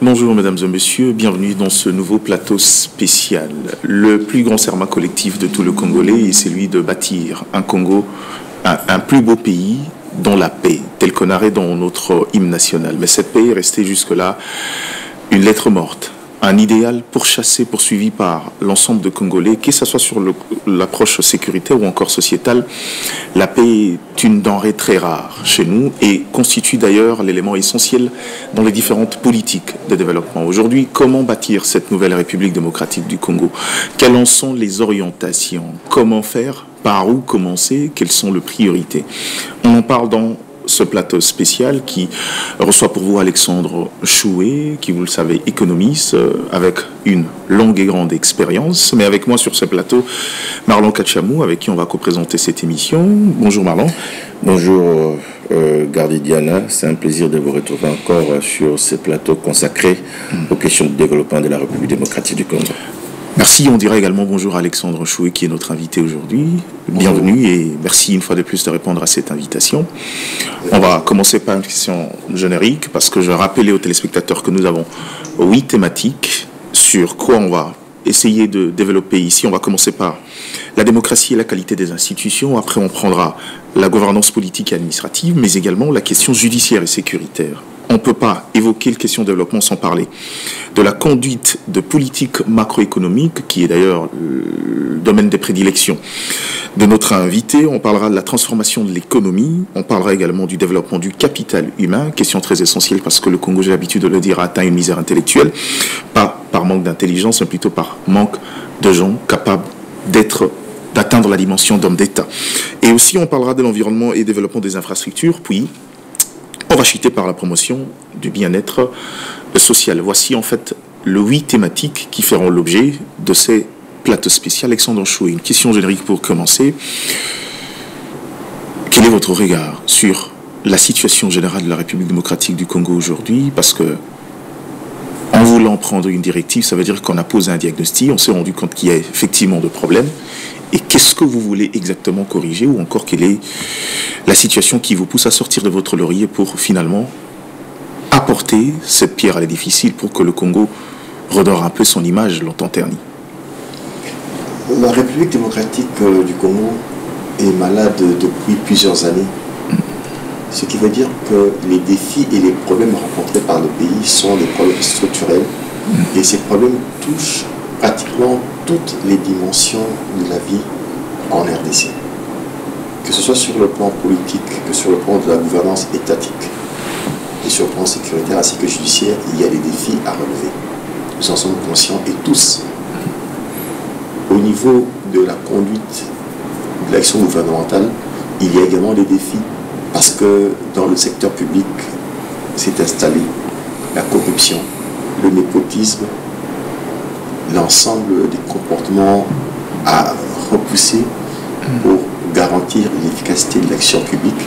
Bonjour mesdames et messieurs, bienvenue dans ce nouveau plateau spécial. Le plus grand serment collectif de tout le Congolais est celui de bâtir un Congo, un plus beau pays dans la paix, tel qu'on narrait dans notre hymne national. Mais cette paix est restée jusque-là une lettre morte, un idéal pourchassé, poursuivi par l'ensemble de Congolais, que ce soit sur l'approche sécuritaire ou encore sociétale. La paix est une denrée très rare chez nous et constitue d'ailleurs l'élément essentiel dans les différentes politiques de développement. Aujourd'hui, comment bâtir cette nouvelle République démocratique du Congo? Quelles en sont les orientations? Comment faire? Par où commencer? Quelles sont les priorités? On en parle dans ce plateau spécial qui reçoit pour vous Alexandre Choué, qui, vous le savez, économiste, avec une longue et grande expérience. Mais avec moi sur ce plateau, Marlon Kachamou, avec qui on va co-présenter cette émission. Bonjour Marlon. Bonjour Gardi Diana, c'est un plaisir de vous retrouver encore sur ce plateau consacré aux questions de développement de la République démocratique du Congo. Merci, on dirait également bonjour à Alexandre Choué qui est notre invité aujourd'hui. Bienvenue et merci une fois de plus de répondre à cette invitation. On va commencer par une question générique parce que je rappelais aux téléspectateurs que nous avons 8 thématiques sur quoi on va essayer de développer ici. On va commencer par la démocratie et la qualité des institutions. Après, on prendra la gouvernance politique et administrative, mais également la question judiciaire et sécuritaire. On ne peut pas évoquer la question de développement sans parler de la conduite de politique macroéconomique, qui est d'ailleurs le domaine des prédilections de notre invité. On parlera de la transformation de l'économie. On parlera également du développement du capital humain, question très essentielle parce que le Congo, j'ai l'habitude de le dire, a atteint une misère intellectuelle, pas par manque d'intelligence, mais plutôt par manque de gens capables d'atteindre la dimension d'homme d'État. Et aussi, on parlera de l'environnement et développement des infrastructures, puis on va chuter par la promotion du bien-être social. Voici en fait les 8 thématiques qui feront l'objet de ces plateaux spéciaux. Alexandre Choué, une question générique pour commencer. Quel est votre regard sur la situation générale de la République démocratique du Congo aujourd'hui? Parce que en voulant prendre une directive, ça veut dire qu'on a posé un diagnostic, on s'est rendu compte qu'il y a effectivement des problèmes. Et qu'est-ce que vous voulez exactement corriger ou encore quelle est la situation qui vous pousse à sortir de votre laurier pour finalement apporter cette pierre à l'édifice pour que le Congo redore un peu son image longtemps ternie? La République démocratique du Congo est malade depuis plusieurs années. Ce qui veut dire que les défis et les problèmes rencontrés par le pays sont des problèmes structurels. Et ces problèmes touchent pratiquement toutes les dimensions de la vie en RDC. Que ce soit sur le plan politique, que sur le plan de la gouvernance étatique, et sur le plan sécuritaire ainsi que judiciaire, il y a des défis à relever. Nous en sommes conscients et tous. Au niveau de la conduite de l'action gouvernementale, il y a également des défis parce que dans le secteur public s'est installé la corruption, le népotisme, l'ensemble des comportements à repousser pour garantir l'efficacité de l'action publique.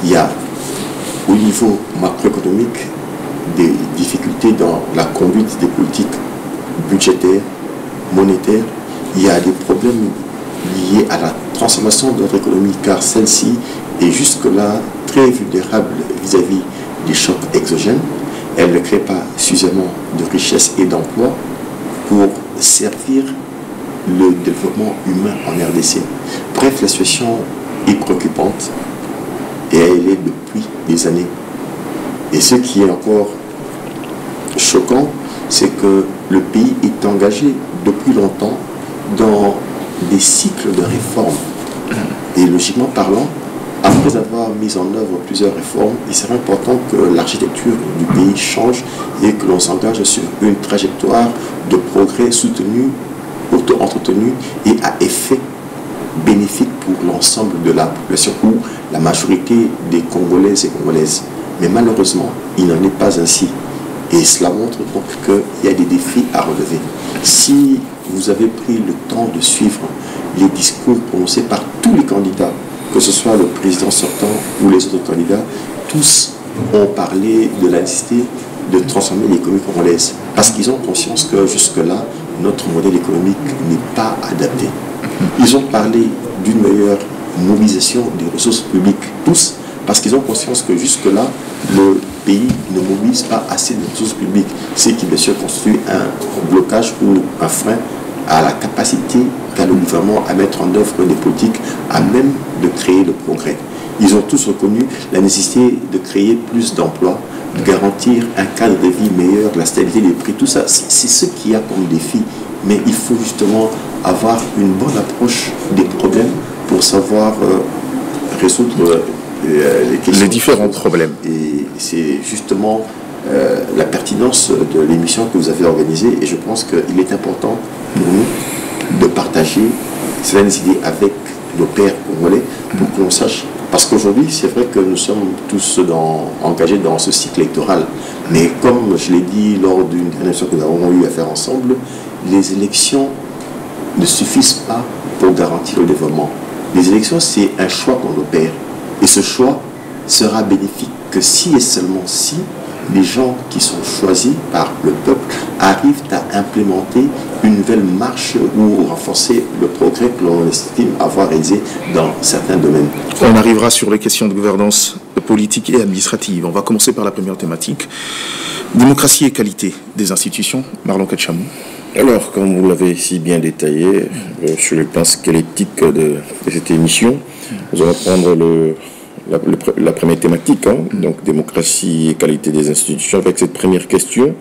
Il y a au niveau macroéconomique des difficultés dans la conduite des politiques budgétaires, monétaires. Il y a des problèmes liés à la transformation de notre économie car celle-ci est jusque-là très vulnérable vis-à-vis des chocs exogènes. Elle ne crée pas suffisamment de richesses et d'emplois pour servir le développement humain en RDC. Bref, la situation est préoccupante et elle est depuis des années. Et ce qui est encore choquant, c'est que le pays est engagé depuis longtemps dans des cycles de réformes. Et logiquement parlant, après avoir mis en œuvre plusieurs réformes, il serait important que l'architecture du pays change et que l'on s'engage sur une trajectoire de progrès soutenu, auto-entretenu et à effet bénéfique pour l'ensemble de la population ou la majorité des Congolaises et Congolaises. Mais malheureusement, il n'en est pas ainsi. Et cela montre donc qu'il y a des défis à relever. Si vous avez pris le temps de suivre les discours prononcés par tous les candidats, que ce soit le président sortant ou les autres candidats, tous ont parlé de la nécessité de transformer l'économie congolaise. Parce qu'ils ont conscience que jusque-là, notre modèle économique n'est pas adapté. Ils ont parlé d'une meilleure mobilisation des ressources publiques, tous, Parce qu'ils ont conscience que jusque-là, le pays ne mobilise pas assez de ressources publiques, ce qui bien sûr constitue un blocage ou un frein à la capacité qu'a le gouvernement à mettre en œuvre des politiques à même de créer le progrès. Ils ont tous reconnu la nécessité de créer plus d'emplois, de garantir un cadre de vie meilleur, la stabilité des prix, tout ça, c'est ce qu'il y a comme défi. Mais il faut justement avoir une bonne approche des problèmes pour savoir résoudre les différents problèmes. Et c'est justement la pertinence de l'émission que vous avez organisée, et je pense qu'il est important pour nous de partager certaines idées avec nos pairs congolais pour que l'on sache. Parce qu'aujourd'hui, c'est vrai que nous sommes tous engagés dans ce cycle électoral. Mais comme je l'ai dit lors d'une dernière émission que nous avons eu à faire ensemble, les élections ne suffisent pas pour garantir le développement. Les élections, c'est un choix qu'on opère. Et ce choix sera bénéfique que si et seulement si les gens qui sont choisis par le peuple arrivent à implémenter une nouvelle marche ou renforcer le progrès que l'on estime avoir réalisé dans certains domaines. On arrivera sur les questions de gouvernance politique et administrative. On va commencer par la première thématique. Démocratie et qualité des institutions. Marlon Katchamou. Alors, comme vous l'avez si bien détaillé, sur le plan squelettique de cette émission, nous allons prendre la première thématique, donc démocratie et qualité des institutions, avec cette première question.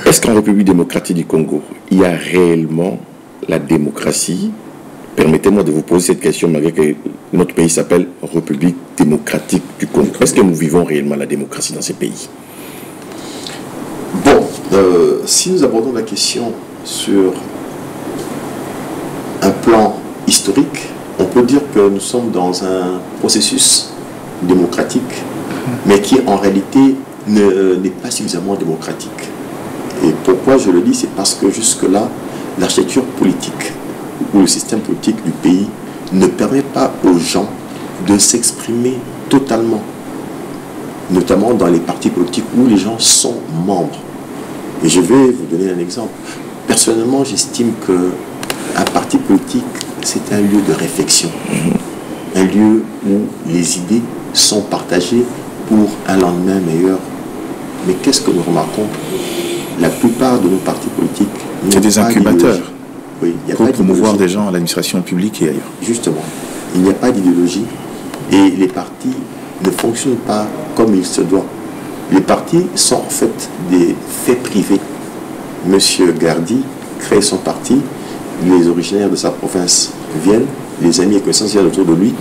Est-ce qu'en République démocratique du Congo, il y a réellement la démocratie? Permettez-moi de vous poser cette question, malgré que notre pays s'appelle République démocratique du Congo. Est-ce que nous vivons réellement la démocratie dans ces pays? Bon, si nous abordons la question sur un plan historique, on peut dire que nous sommes dans un processus démocratique, mais qui en réalité n'est pas suffisamment démocratique. Et pourquoi je le dis, c'est parce que jusque-là, l'architecture politique ou le système politique du pays ne permet pas aux gens de s'exprimer totalement, notamment dans les partis politiques où les gens sont membres. Et je vais vous donner un exemple. Personnellement, j'estime qu'un parti politique, c'est un lieu de réflexion, un lieu où les idées sont partagées pour un lendemain meilleur. Mais qu'est-ce que nous remarquons? La plupart de nos partis politiques... C'est des incubateurs pour promouvoir des gens à l'administration publique et ailleurs. Justement, il n'y a pas d'idéologie et les partis ne fonctionnent pas comme il se doit. Les partis sont en fait des faits privés. Monsieur Gardi crée son parti, les originaires de sa province viennent, les amis et connaissances viennent autour de lui,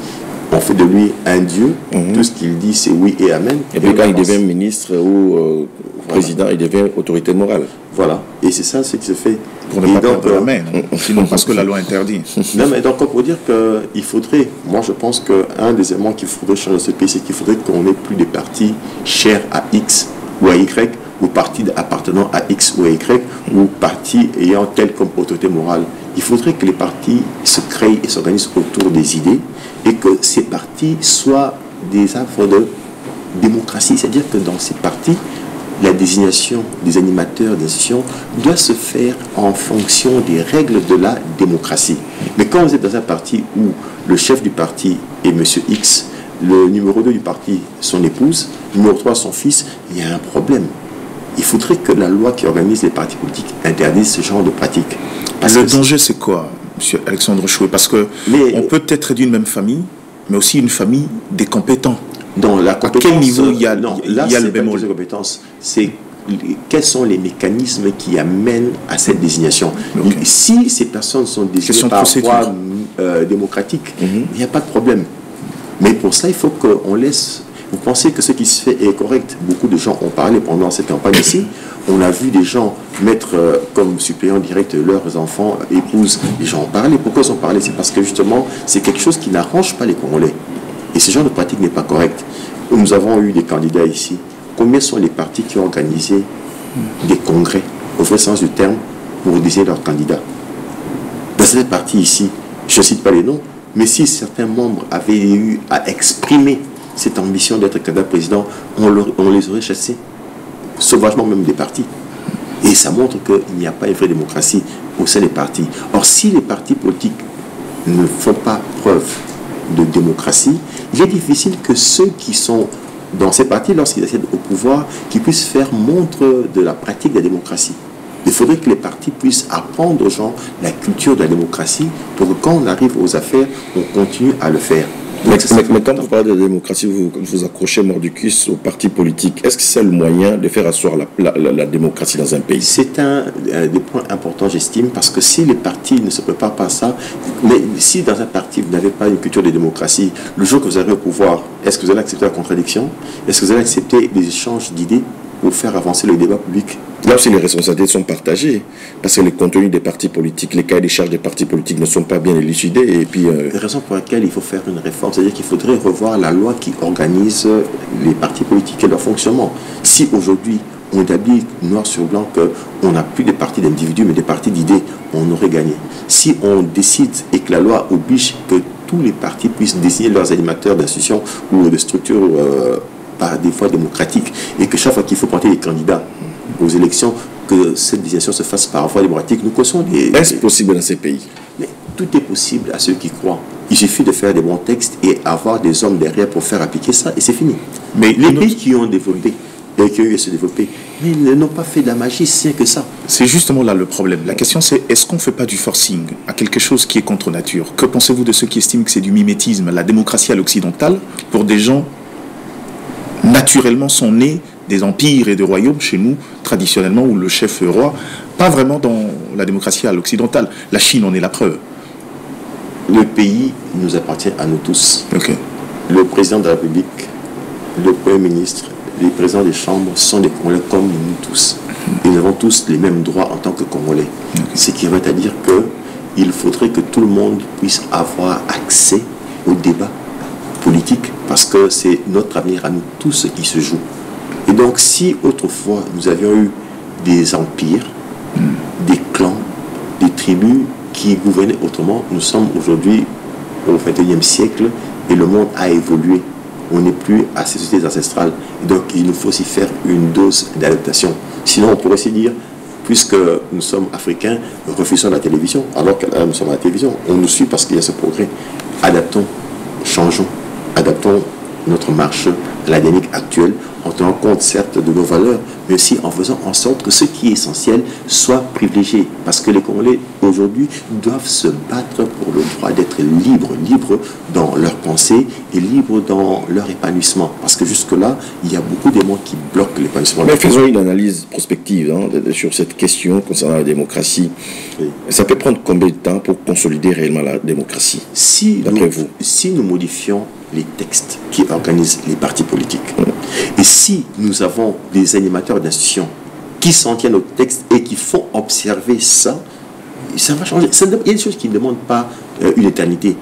on fait de lui un dieu, tout ce qu'il dit c'est oui et amen. Et puis quand il devient ministre ou président, il devient autorité morale. Voilà, et c'est ça ce qui se fait. Pour ne pas perdre la main, sinon parce que la loi interdit. Non, mais donc pour dire qu'il faudrait, moi je pense qu'un des éléments qu'il faudrait changer dans ce pays, c'est qu'il faudrait qu'on n'ait plus des partis chers à X ou à Y, ou partis appartenant à X ou à Y, ou partis ayant telle comme autorité morale. Il faudrait que les partis se créent et s'organisent autour des idées, et que ces partis soient des œuvres de démocratie. C'est-à-dire que dans ces partis, la désignation des animateurs d'institutions doit se faire en fonction des règles de la démocratie. Mais quand vous êtes dans un parti où le chef du parti est M. X, le numéro 2 du parti, son épouse, le numéro 3, son fils, il y a un problème. Il faudrait que la loi qui organise les partis politiques interdise ce genre de pratiques. Le danger, c'est quoi, M. Alexandre Choué? Parce qu'on peut être d'une même famille, mais aussi une famille des compétents. Dans la compétence, à quel niveau il y a, le bémol? C'est quels sont les mécanismes qui amènent à cette désignation. Okay. Si ces personnes sont désignées par voie démocratique, il n'y a pas de problème. Mais pour ça, il faut qu'on laisse... Vous pensez que ce qui se fait est correct? Beaucoup de gens ont parlé pendant cette campagne ici. On a vu des gens mettre comme suppléant direct leurs enfants, épouses. Les gens ont parlé. Pourquoi ils ont parlé? C'est parce que justement, c'est quelque chose qui n'arrange pas les Congolais. Et ce genre de pratique n'est pas correct. Nous avons eu des candidats ici. Combien sont les partis qui ont organisé des congrès, au vrai sens du terme, pour désigner leurs candidats? Dans cette partie ici, je ne cite pas les noms, mais si certains membres avaient eu à exprimer cette ambition d'être candidat président, on les aurait chassés, sauvagement même des partis. Et ça montre qu'il n'y a pas une vraie démocratie au sein des partis. Or, si les partis politiques ne font pas preuve de démocratie, il est difficile que ceux qui sont dans ces partis, lorsqu'ils accèdent au pouvoir, qu'ils puissent faire montre de la pratique de la démocratie. Il faudrait que les partis puissent apprendre aux gens la culture de la démocratie pour que quand on arrive aux affaires, on continue à le faire. Mais quand vous parlez de démocratie, vous accrochez mort du cuisse aux partis politiques. Est-ce que c'est le moyen de faire asseoir la démocratie dans un pays? C'est un des points importants, j'estime, parce que si les partis ne se préparent pas à ça, mais si dans un parti vous n'avez pas une culture de démocratie, le jour que vous arrivez au pouvoir, est-ce que vous allez accepter la contradiction? Est-ce que vous allez accepter les échanges d'idées pour faire avancer le débat public? Là aussi, les responsabilités sont partagées, parce que les contenus des partis politiques, les cahiers des charges des partis politiques ne sont pas bien élucidés. Et puis, la raison pour laquelle il faut faire une réforme, c'est-à-dire qu'il faudrait revoir la loi qui organise les partis politiques et leur fonctionnement. Si aujourd'hui, on établit noir sur blanc qu'on n'a plus des partis d'individus, mais des partis d'idées, on aurait gagné. Si on décide et que la loi oblige que tous les partis puissent désigner leurs animateurs d'institutions ou de structures par des fois démocratiques, et que chaque fois qu'il faut porter des candidats aux élections, que cette désignation se fasse par voie démocratique, nous connaissons des... Est-ce possible dans ces pays? Mais tout est possible à ceux qui croient. Il suffit de faire des bons textes et avoir des hommes derrière pour faire appliquer ça, et c'est fini. Mais les pays qui ont développé, et qui ont eu à se développer, mais ils n'ont pas fait de la magie, c'est que ça. C'est justement là le problème. La question c'est, est-ce qu'on ne fait pas du forcing à quelque chose qui est contre nature? Que pensez-vous de ceux qui estiment que c'est du mimétisme, la démocratie à l'occidentale, pour des gens naturellement sont nés des empires et des royaumes chez nous, traditionnellement, où le chef est roi, pas vraiment dans la démocratie à l'occidentale. La Chine en est la preuve. Le pays nous appartient à nous tous. Okay. Le président de la République, le Premier ministre, les présidents des chambres sont des Congolais comme nous tous. Et nous avons tous les mêmes droits en tant que Congolais. Okay. Ce qui veut dire qu'il faudrait que tout le monde puisse avoir accès au débat politique, parce que c'est notre avenir à nous tous qui se joue. Et donc, si autrefois nous avions eu des empires, des clans, des tribus qui gouvernaient autrement, nous sommes aujourd'hui au XXIe siècle et le monde a évolué. On n'est plus à ces sociétés ancestrales. Et donc, il nous faut aussi faire une dose d'adaptation. Sinon, on pourrait aussi dire, puisque nous sommes africains, refusons la télévision, alors que là, nous sommes à la télévision. On nous suit parce qu'il y a ce progrès. Adaptons, changeons, adaptons notre marche à la dynamique actuelle, en tenant compte certes de nos valeurs, mais aussi en faisant en sorte que ce qui est essentiel soit privilégié. Parce que les Congolais aujourd'hui doivent se battre pour le droit d'être libres, libres dans leurs pensées et libres dans leur épanouissement. Parce que jusque-là, il y a beaucoup d'éléments qui bloquent l'épanouissement. Mais faisons une analyse prospective sur cette question concernant la démocratie. Oui. Ça peut prendre combien de temps pour consolider réellement la démocratie, d'après vous? Si nous modifions les textes qui organisent les partis politiques, et si nous avons des animateurs d'institutions qui s'en tiennent aux textes et qui font observer ça, ça va changer. Il y a des choses qui ne demandent pas une éternité.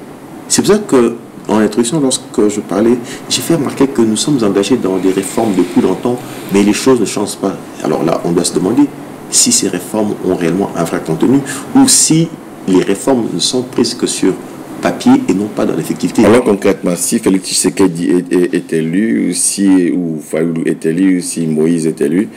C'est pour ça que, en introduction, lorsque je parlais, j'ai fait remarquer que nous sommes engagés dans des réformes depuis longtemps, mais les choses ne changent pas. Alors là, on doit se demander si ces réformes ont réellement un vrai contenu, ou si les réformes ne sont prises que sur papier et non pas dans l'effectivité. Alors concrètement, si Félix Tshisekedi est élu, ou Fayulu est élu, si Moïse est élu,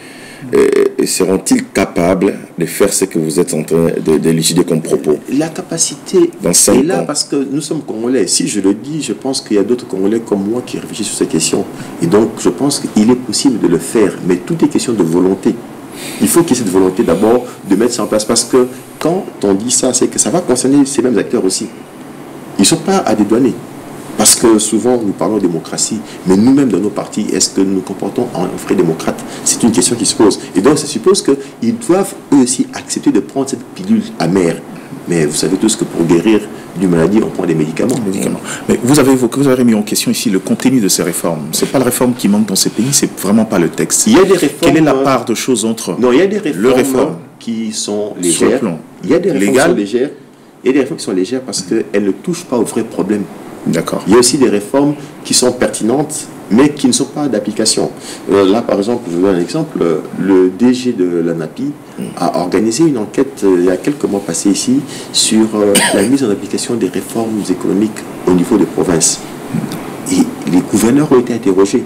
seront-ils capables de faire ce que vous êtes en train d'élucider comme propos? La capacité est là parce que nous sommes Congolais. Si je le dis, je pense qu'il y a d'autres Congolais comme moi qui réfléchissent sur ces questions. Et donc, je pense qu'il est possible de le faire. Mais tout est question de volonté. Il faut qu'il y ait cette volonté d'abord de mettre ça en place. Parce que quand on dit ça, c'est que ça va concerner ces mêmes acteurs aussi. Ils ne sont pas à dédouaner. Parce que souvent, nous parlons de démocratie, mais nous-mêmes, dans nos partis, est-ce que nous nous comportons en vrai démocrate? C'est une question qui se pose. Et donc, ça suppose qu'ils doivent, eux aussi, accepter de prendre cette pilule amère. Mais vous savez tous que pour guérir d'une maladie, on prend des médicaments. Mais vous avez remis en question ici le contenu de ces réformes. Ce n'est pas la réforme qui manque dans ces pays, c'est vraiment pas le texte. Il y a des réformes... Quelle est la part de choses entre... Non, il y a des réformes qui sont légères. Il y a des réformes qui sont légères. Il y a des réformes qui sont légères parce qu'elles ne touchent pas aux vrais problèmes. D'accord. Il y a aussi des réformes qui sont pertinentes, mais qui ne sont pas d'application. Là, par exemple, je vous donne un exemple. Le DG de l'ANAPI a organisé une enquête il y a quelques mois passés ici sur la mise en application des réformes économiques au niveau des provinces. Et les gouverneurs ont été interrogés.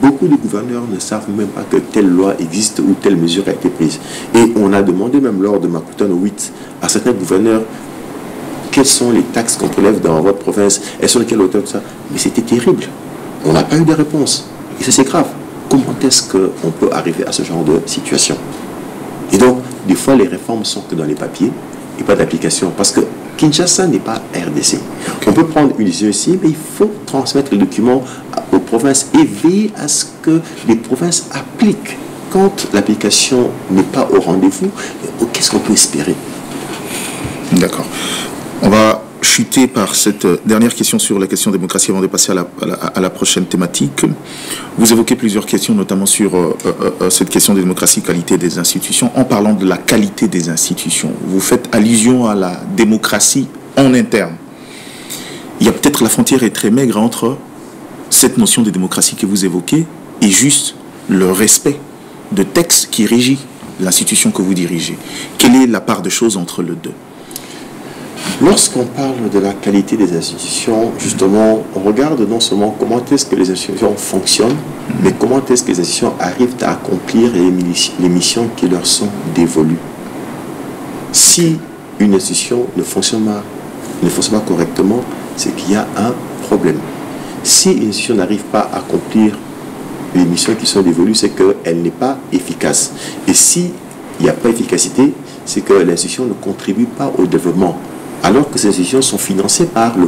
Beaucoup de gouverneurs ne savent même pas que telle loi existe ou telle mesure a été prise. Et on a demandé même lors de Makutano 8 à certains gouverneurs quelles sont les taxes qu'on prélève dans votre province, elles sont de quelle hauteur, tout ça. Mais c'était terrible. On n'a pas eu de réponse. Et ça, c'est grave. Comment est-ce qu'on peut arriver à ce genre de situation? Et donc, des fois, les réformes sont que dans les papiers et pas d'application. Parce que Kinshasa n'est pas RDC. On peut prendre une décision ici, mais il faut transmettre les documents aux provinces et veiller à ce que les provinces appliquent. Quand l'application n'est pas au rendez-vous, qu'est-ce qu'on peut espérer? D'accord. On va chuter par cette dernière question sur la question démocratie avant de passer à la prochaine thématique. Vous évoquez plusieurs questions, notamment sur cette question de démocratie, qualité des institutions. En parlant de la qualité des institutions, vous faites allusion à la démocratie en interne. Il y a peut-être la frontière est très maigre entre cette notion de démocratie que vous évoquez et juste le respect de textes qui régit l'institution que vous dirigez. Quelle est la part de choses entre les deux? Lorsqu'on parle de la qualité des institutions, justement, on regarde non seulement comment est-ce que les institutions fonctionnent, mais comment est-ce que les institutions arrivent à accomplir les missions qui leur sont dévolues. Si une institution ne fonctionne pas correctement, c'est qu'il y a un problème. Si une institution n'arrive pas à accomplir les missions qui sont dévolues, c'est qu'elle n'est pas efficace. Et s'il n'y a pas d'efficacité, c'est que l'institution ne contribue pas au développement, alors que ces institutions sont financées par le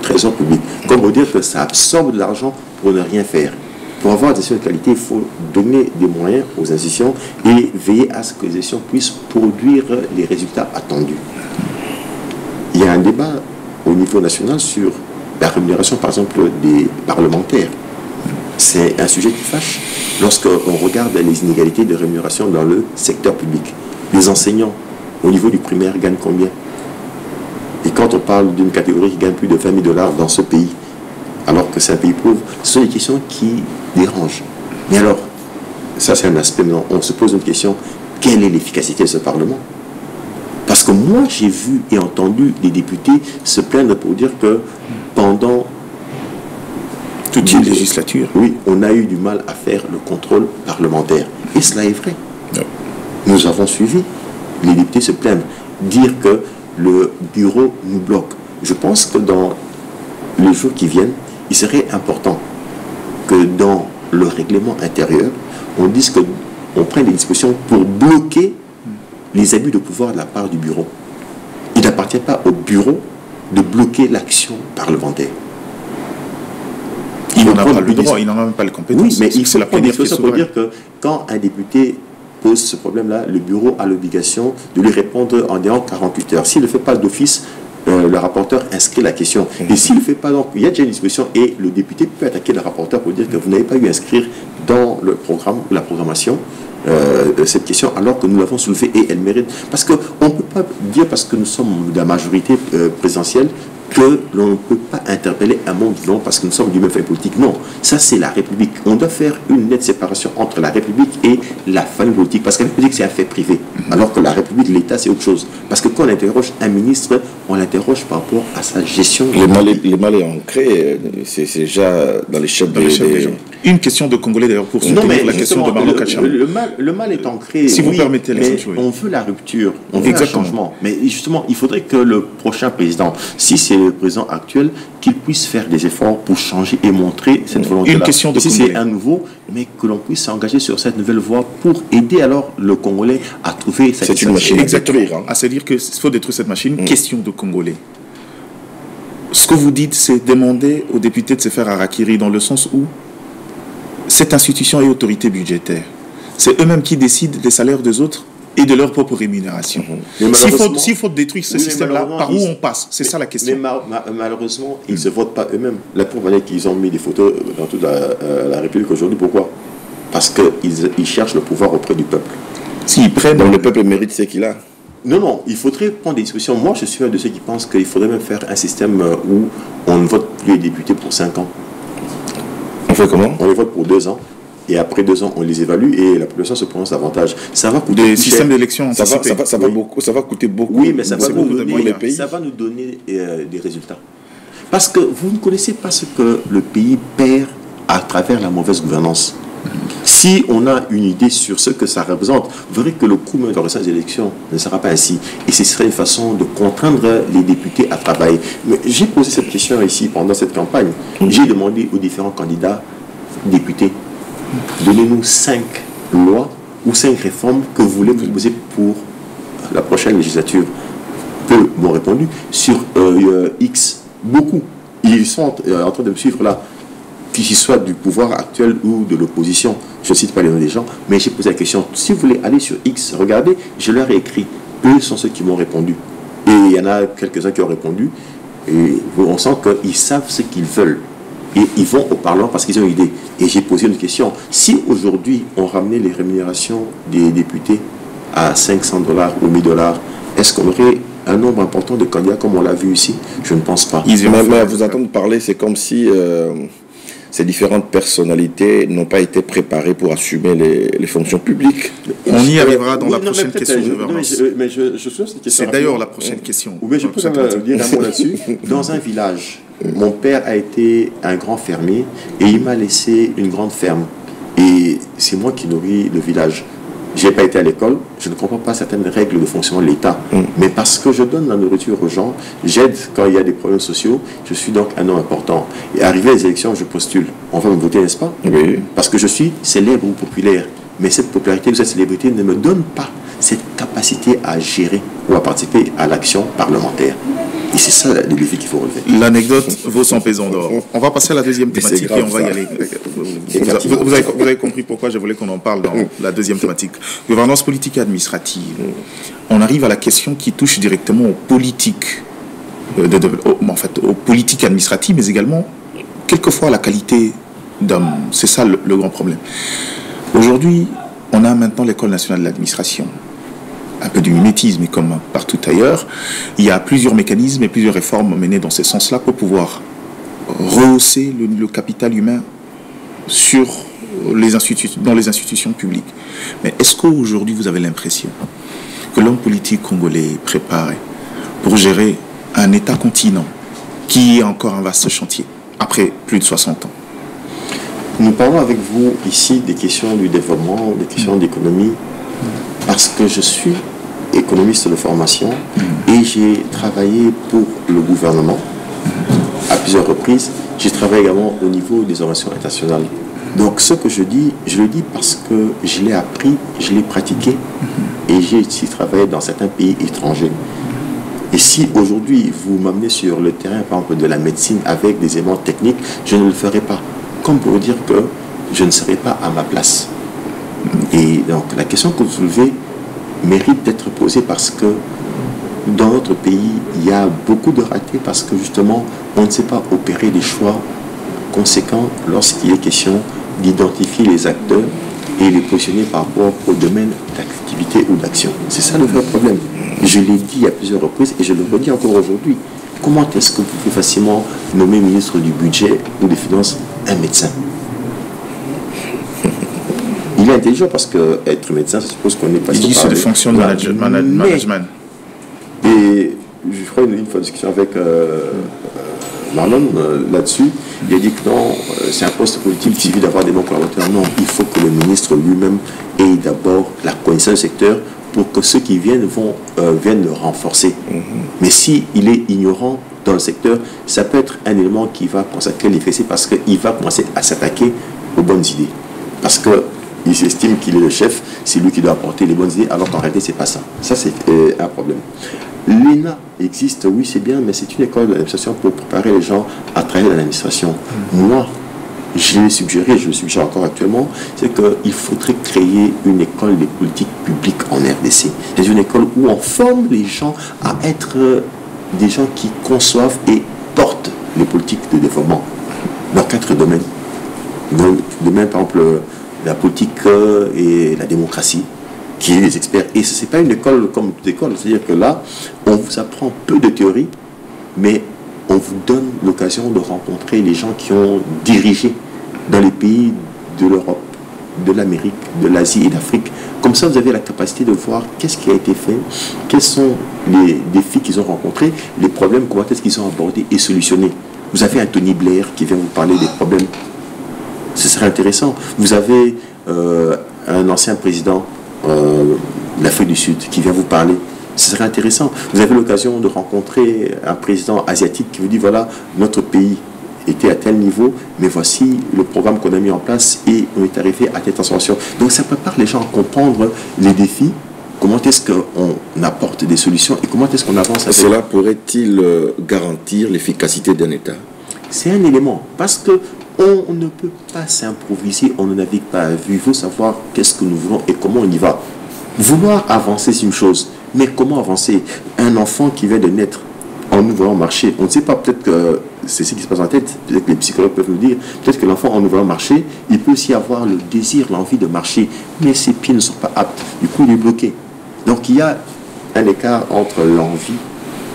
trésor public. Comme on dit que ça absorbe de l'argent pour ne rien faire. Pour avoir des institutions de qualité, il faut donner des moyens aux institutions et veiller à ce que les institutions puissent produire les résultats attendus. Il y a un débat au niveau national sur la rémunération, par exemple, des parlementaires. C'est un sujet qui fâche lorsqu'on regarde les inégalités de rémunération dans le secteur public. Les enseignants, au niveau du primaire, gagnent combien? Et quand on parle d'une catégorie qui gagne plus de 20 000 $ dans ce pays, alors que c'est un pays pauvre, ce sont des questions qui dérangent. Mais alors, ça c'est un aspect, maintenant, on se pose une question, quelle est l'efficacité de ce Parlement? Parce que moi j'ai vu et entendu des députés se plaindre pour dire que pendant toute une législature, oui, on a eu du mal à faire le contrôle parlementaire. Et cela est vrai. Non. Nous avons suivi. Les députés se plaignent. Dire que le bureau nous bloque. Je pense que dans les jours qui viennent, il serait important que dans le règlement intérieur, on dise qu'on prenne des dispositions pour bloquer les abus de pouvoir de la part du bureau. Il n'appartient pas au bureau de bloquer l'action parlementaire. Il n'en a pas le droit, il n'en a même pas les compétences. Oui, mais il faut prendre des choses pour dire que quand un député pose ce problème-là, le bureau a l'obligation de lui répondre en disant 48 heures. S'il ne le fait pas d'office, le rapporteur inscrit la question. Et s'il ne le fait pas, donc il y a déjà une disposition et le député peut attaquer le rapporteur pour dire que vous n'avez pas eu à inscrire dans le programme ou la programmation cette question alors que nous l'avons soulevée et elle mérite. Parce qu'on ne peut pas dire, parce que nous sommes de la majorité présidentielle, que l'on ne peut pas interpeller un monde vivant parce que nous sommes du même fait politique. Non, ça c'est la République. On doit faire une nette séparation entre la République et la famille politique. Parce que la République c'est un fait privé. Alors que la République, l'État c'est autre chose. Parce que quand on interroge un ministre, on l'interroge par rapport à sa gestion. Le mal est ancré, c'est déjà dans les chefs des gens. Une question de Congolais d'ailleurs pour soutenir la question de Marlon Kacham. Le mal est ancré. Si vous permettez, on veut la rupture, on veut un changement. Mais justement, il faudrait que le prochain président, si c'est le président actuel, qu'il puisse faire des efforts pour changer et montrer cette volonté-là. Une question de si c'est un nouveau, mais que l'on puisse s'engager sur cette nouvelle voie pour aider alors le Congolais à trouver sa C'est une machine exactement. À se dire qu'il faut détruire cette machine. Question de Congolais. Ce que vous dites, c'est demander aux députés de se faire harakiri dans le sens où cette institution est autorité budgétaire. C'est eux-mêmes qui décident des salaires des autres et de leur propre rémunération. S'il faut détruire ce système-là, par où on passe? C'est ça la question. Mais malheureusement, ils ne se votent pas eux-mêmes. La preuve est qu'ils ont mis des photos dans toute la République aujourd'hui. Pourquoi? Parce qu'ils cherchent le pouvoir auprès du peuple. S'ils prennent... Donc le peuple mérite ce qu'il a. Non, il faudrait prendre des discussions. Moi, je suis un de ceux qui pensent qu'il faudrait même faire un système où on ne vote plus les députés pour 5 ans. On fait comment? On les vote pour 2 ans. Et après 2 ans, on les évalue et la population se prononce davantage. Ça va coûter des systèmes d'élection anticipés. Ça va coûter beaucoup. Oui, mais ça va nous donner des résultats. Parce que vous ne connaissez pas ce que le pays perd à travers la mauvaise gouvernance. Si on a une idée sur ce que ça représente, vous verrez que le coût même de ces élections ne sera pas ainsi. Et ce serait une façon de contraindre les députés à travailler. Mais j'ai posé cette question ici pendant cette campagne. J'ai demandé aux différents candidats députés, donnez-nous 5 lois ou 5 réformes que vous voulez proposer pour la prochaine législature. Peu m'ont répondu. Sur X, beaucoup. Ils sont en train de me suivre là, qu'ils soient du pouvoir actuel ou de l'opposition. Je ne cite pas les noms des gens, mais j'ai posé la question. Si vous voulez aller sur X, regardez, je leur ai écrit. Eux sont ceux qui m'ont répondu. Et il y en a quelques-uns qui ont répondu. Et on sent qu'ils savent ce qu'ils veulent. Et ils vont au Parlement parce qu'ils ont une idée. Et j'ai posé une question. Si aujourd'hui, on ramenait les rémunérations des députés à $500 ou $1000, est-ce qu'on aurait un nombre important de candidats comme on l'a vu ici? Je ne pense pas. Mais vous entendre parler, c'est comme si ces différentes personnalités n'ont pas été préparées pour assumer les fonctions publiques. On y arrivera dans la prochaine question de gouvernance. C'est d'ailleurs la prochaine question. Oui, je peux dire un mot là-dessus. Dans un village, mon père a été un grand fermier et il m'a laissé une grande ferme. Et c'est moi qui nourris le village. Je n'ai pas été à l'école, je ne comprends pas certaines règles de fonctionnement de l'État. Mais parce que je donne la nourriture aux gens, j'aide quand il y a des problèmes sociaux, je suis donc un homme important. Et arrivé à les élections, je postule. On va me voter, n'est-ce pas? Oui. Parce que je suis célèbre ou populaire. Mais cette popularité ou cette célébrité ne me donne pas cette capacité à gérer ou à participer à l'action parlementaire. Et c'est ça le défi qu'il faut relever. L'anecdote vaut son pesant d'or. On va passer à la deuxième thématique et on va y aller. Vous avez compris pourquoi je voulais qu'on en parle dans la deuxième thématique. Gouvernance politique et administrative. On arrive à la question qui touche directement aux politiques, aux politiques administratives, mais également, quelquefois, à la qualité d'homme. C'est ça le grand problème. Aujourd'hui, on a maintenant l'École nationale de l'administration. Un peu du mimétisme, comme partout ailleurs. Il y a plusieurs mécanismes et plusieurs réformes menées dans ce sens-là pour pouvoir rehausser le capital humain dans les institutions publiques. Mais est-ce qu'aujourd'hui, vous avez l'impression que l'homme politique congolais est préparé pour gérer un État continent qui est encore un vaste chantier, après plus de 60 ans? Nous parlons avec vous ici des questions du développement, des questions d'économie, parce que je suis économiste de formation et j'ai travaillé pour le gouvernement à plusieurs reprises. J'ai travaillé également au niveau des organisations internationales. Donc ce que je dis, je le dis parce que je l'ai appris, je l'ai pratiqué et j'ai aussi travaillé dans certains pays étrangers. Et si aujourd'hui vous m'amenez sur le terrain, par exemple, de la médecine avec des éléments techniques, je ne le ferai pas. Comme pour dire que je ne serai pas à ma place. Et donc la question que vous soulevez mérite d'être posée parce que dans notre pays, il y a beaucoup de ratés parce que justement, on ne sait pas opérer des choix conséquents lorsqu'il est question d'identifier les acteurs et les positionner par rapport au domaine d'activité ou d'action. C'est ça le vrai problème. Je l'ai dit à plusieurs reprises et je le redis encore aujourd'hui. Comment est-ce que vous pouvez facilement nommer ministre du budget ou des finances un médecin? Il est intelligent parce qu'être médecin, ça suppose qu'on est pas... Il dit c'est des fonctions de management. Et je ferai une fois discussion avec Marlon là-dessus. Il a dit que non, c'est un poste politique qui suffit d'avoir des bons collaborateurs. Non, il faut que le ministre lui-même ait d'abord la connaissance du secteur pour que ceux qui viennent viennent le renforcer. Mais s'il est ignorant dans le secteur, ça peut être un élément qui va consacrer les fessiers parce qu'il va commencer à s'attaquer aux bonnes idées. Parce qu'il s'estime qu'il est le chef, c'est lui qui doit apporter les bonnes idées, alors qu'en réalité, c'est pas ça. Ça, c'est un problème. L'ENA existe, oui, c'est bien, mais c'est une école d'administration pour préparer les gens à travailler dans l'administration. Moi, je l'ai suggéré, je le suggère encore actuellement, c'est qu'il faudrait créer une école de politique publique en RDC. C'est une école où on forme les gens à être des gens qui conçoivent et portent les politiques de développement dans 4 domaines. Dans le domaine, par exemple, la politique et la démocratie, qui est des experts. Et ce n'est pas une école comme toute école, c'est-à-dire que là, on vous apprend peu de théorie, mais on vous donne l'occasion de rencontrer les gens qui ont dirigé dans les pays de l'Europe, de l'Amérique, de l'Asie et d'Afrique. Comme ça, vous avez la capacité de voir qu'est-ce qui a été fait, quels sont les défis qu'ils ont rencontrés, les problèmes, comment est-ce qu'ils ont abordés et solutionnés. Vous avez un Tony Blair qui vient vous parler des problèmes Ce serait intéressant. Vous avez un ancien président de l'Afrique du Sud qui vient vous parler. Ce serait intéressant. Vous avez l'occasion de rencontrer un président asiatique qui vous dit, voilà, notre pays était à tel niveau, mais voici le programme qu'on a mis en place et on est arrivé à telle transformation. Donc ça prépare les gens à comprendre les défis, comment est-ce qu'on apporte des solutions et comment est-ce qu'on avance avec... Cela pourrait-il garantir l'efficacité d'un État? C'est un élément, parce que on ne peut pas s'improviser, on ne navigue pas à vue. Il faut savoir qu'est-ce que nous voulons et comment on y va. Vouloir avancer, c'est une chose, mais comment avancer? Un enfant qui vient de naître, en nous voyant marcher, on ne sait pas, peut-être que c'est ce qui se passe en tête, peut-être que les psychologues peuvent nous dire, peut-être que l'enfant en nous voyant marcher, il peut aussi avoir le désir, l'envie de marcher, mais ses pieds ne sont pas aptes, du coup il est bloqué. Donc il y a un écart entre l'envie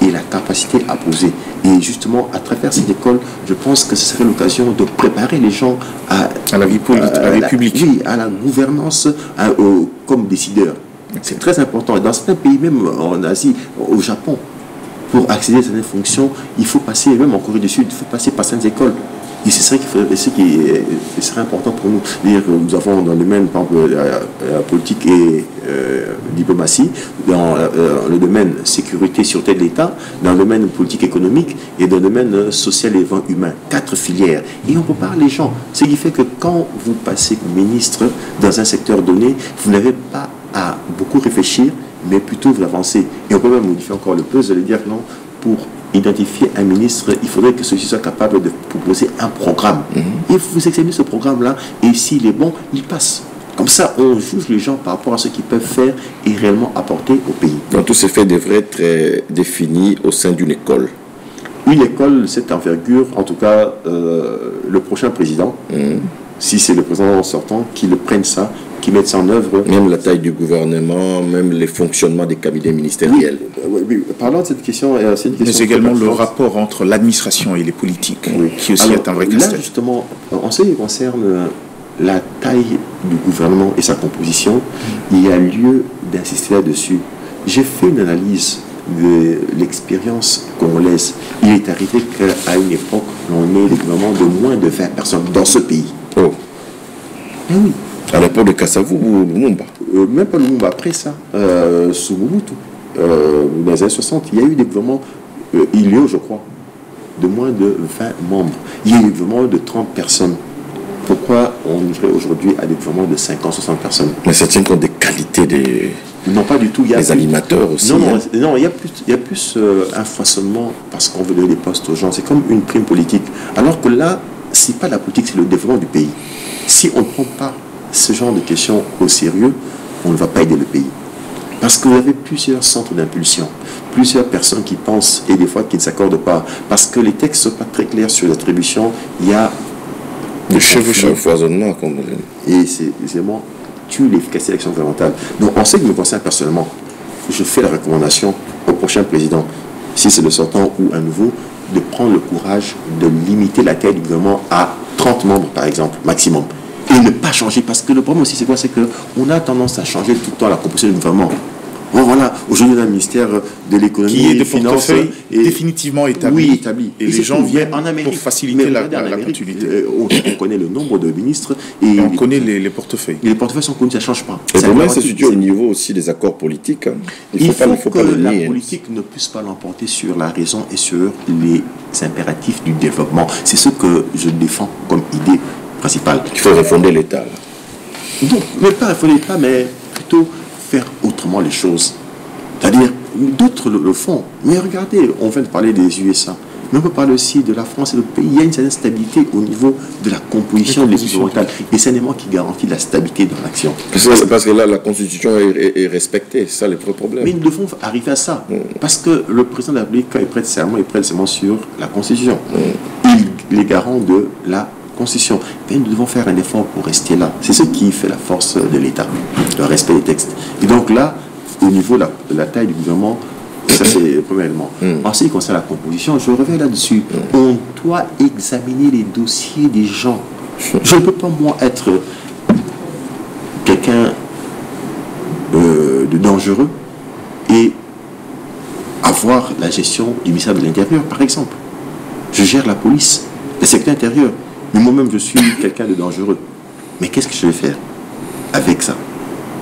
et la capacité à poser. Et justement, à travers cette école, je pense que ce serait l'occasion de préparer les gens à la vie politique, à la vie publique. Oui, à la gouvernance comme décideurs. C'est très important. Et dans certains pays, même en Asie, au Japon, pour accéder à certaines fonctions, il faut passer, même en Corée du Sud, il faut passer par certaines écoles. Et c'est ce qui serait important pour nous. C'est-à-dire que nous avons dans le domaine, par exemple, la politique et diplomatie, dans le domaine sécurité, sûreté de l'État, dans le domaine politique économique et dans le domaine social et humain. 4 filières. Et on prépare les gens. Ce qui fait que quand vous passez comme ministre dans un secteur donné, vous n'avez pas à beaucoup réfléchir, mais plutôt vous avancez. Et on peut même modifier encore le puzzle et dire non, pour identifier un ministre, il faudrait que celui-ci soit capable de proposer un programme. Et vous examinez ce programme-là, et s'il est bon, il passe. Comme ça, on juge les gens par rapport à ce qu'ils peuvent faire et réellement apporter au pays. Donc tous ces faits devraient être définis au sein d'une école. Une école, cette envergure, en tout cas, le prochain président, si c'est le président sortant, qui le prenne ça, qui mette ça en œuvre. Même la taille du gouvernement, même les fonctionnements des cabinets ministériels. Oui. Parlant de cette question, c'est une question... Mais également le rapport entre l'administration et les politiques, qui aussi est un vrai casse-tête. Là, justement, en ce qui concerne la taille du gouvernement et sa composition, il y a lieu d'insister là-dessus. J'ai fait une analyse de l'expérience congolaise. Il est arrivé qu'à une époque, on ait des gouvernements de moins de 20 personnes dans ce pays. Oh. Eh oui. À l'époque de Kassavou ou Lumumba? Même pas Lumumba, après ça, sous Mobutu, dans les années 60, il y a eu des gouvernements, je crois, de moins de 20 membres. Il y a eu des gouvernements de 30 personnes. Pourquoi on irait aujourd'hui à des gouvernements de 50, 60 personnes? Mais ça tient compte des qualités des... Non, pas du tout. Il y a les animateurs aussi. Non, il y a plus un façonnement parce qu'on veut donner des postes aux gens. C'est comme une prime politique. Alors que là, c'est pas la politique, c'est le développement du pays. Si on ne prend pas ce genre de questions au sérieux, on ne va pas aider le pays. Parce que vous avez plusieurs centres d'impulsion, plusieurs personnes qui pensent et des fois qui ne s'accordent pas. Parce que les textes ne sont pas très clairs sur l'attribution. Il y a le foisonnement, comme on dit. Et c'est vraiment tue l'efficacité de l'action gouvernementale. Donc, en ce qui me concerne personnellement, je fais la recommandation au prochain président, si c'est le sortant ou un nouveau, de prendre le courage de limiter la taille du gouvernement à 30 membres, par exemple, maximum. Et ne pas changer, parce que le problème aussi, c'est quoi? C'est qu'on a tendance à changer tout le temps la composition du gouvernement. Bon, voilà, aujourd'hui, on a un ministère de l'économie qui est de portefeuille définitivement établi. Oui, établi. Et les gens viennent en Amérique, pour faciliter la continuité. On connaît le nombre de ministres. Et on connaît les portefeuilles. Et les portefeuilles sont connus, ça ne change pas. Et pour moi, c'est situé au niveau aussi des accords politiques. Il faut que la politique ne puisse pas l'emporter sur la raison et sur les impératifs du développement. C'est ce que je défends comme idée principale. Il faut refonder l'État. Non, mais pas refonder l'État, mais plutôt faire autrement les choses. C'est-à-dire, d'autres le font. Mais regardez, on vient de parler des USA. Mais on peut parler aussi de la France et d'autres pays. Il y a une certaine stabilité au niveau de la composition de l'équipe gouvernementale. Et c'est un élément qui garantit la stabilité dans l'action. Parce que là, la Constitution est respectée. C'est ça le vrai problème. Mais nous devons arriver à ça. Parce que le président de la République, quand il prête serment sur la Constitution. Il est garant de la Constitution. Et nous devons faire un effort pour rester là. C'est ce qui fait la force de l'État, le respect des textes. Et donc là, au niveau de la taille du gouvernement, ça c'est le premier élément. En ce qui concerne la composition, je reviens là-dessus. On doit examiner les dossiers des gens. Je ne peux pas, moi, être quelqu'un de dangereux et avoir la gestion du ministère de l'Intérieur, par exemple. Je gère la police, le secteur intérieur. Mais moi-même, je suis quelqu'un de dangereux. Mais qu'est-ce que je vais faire avec ça?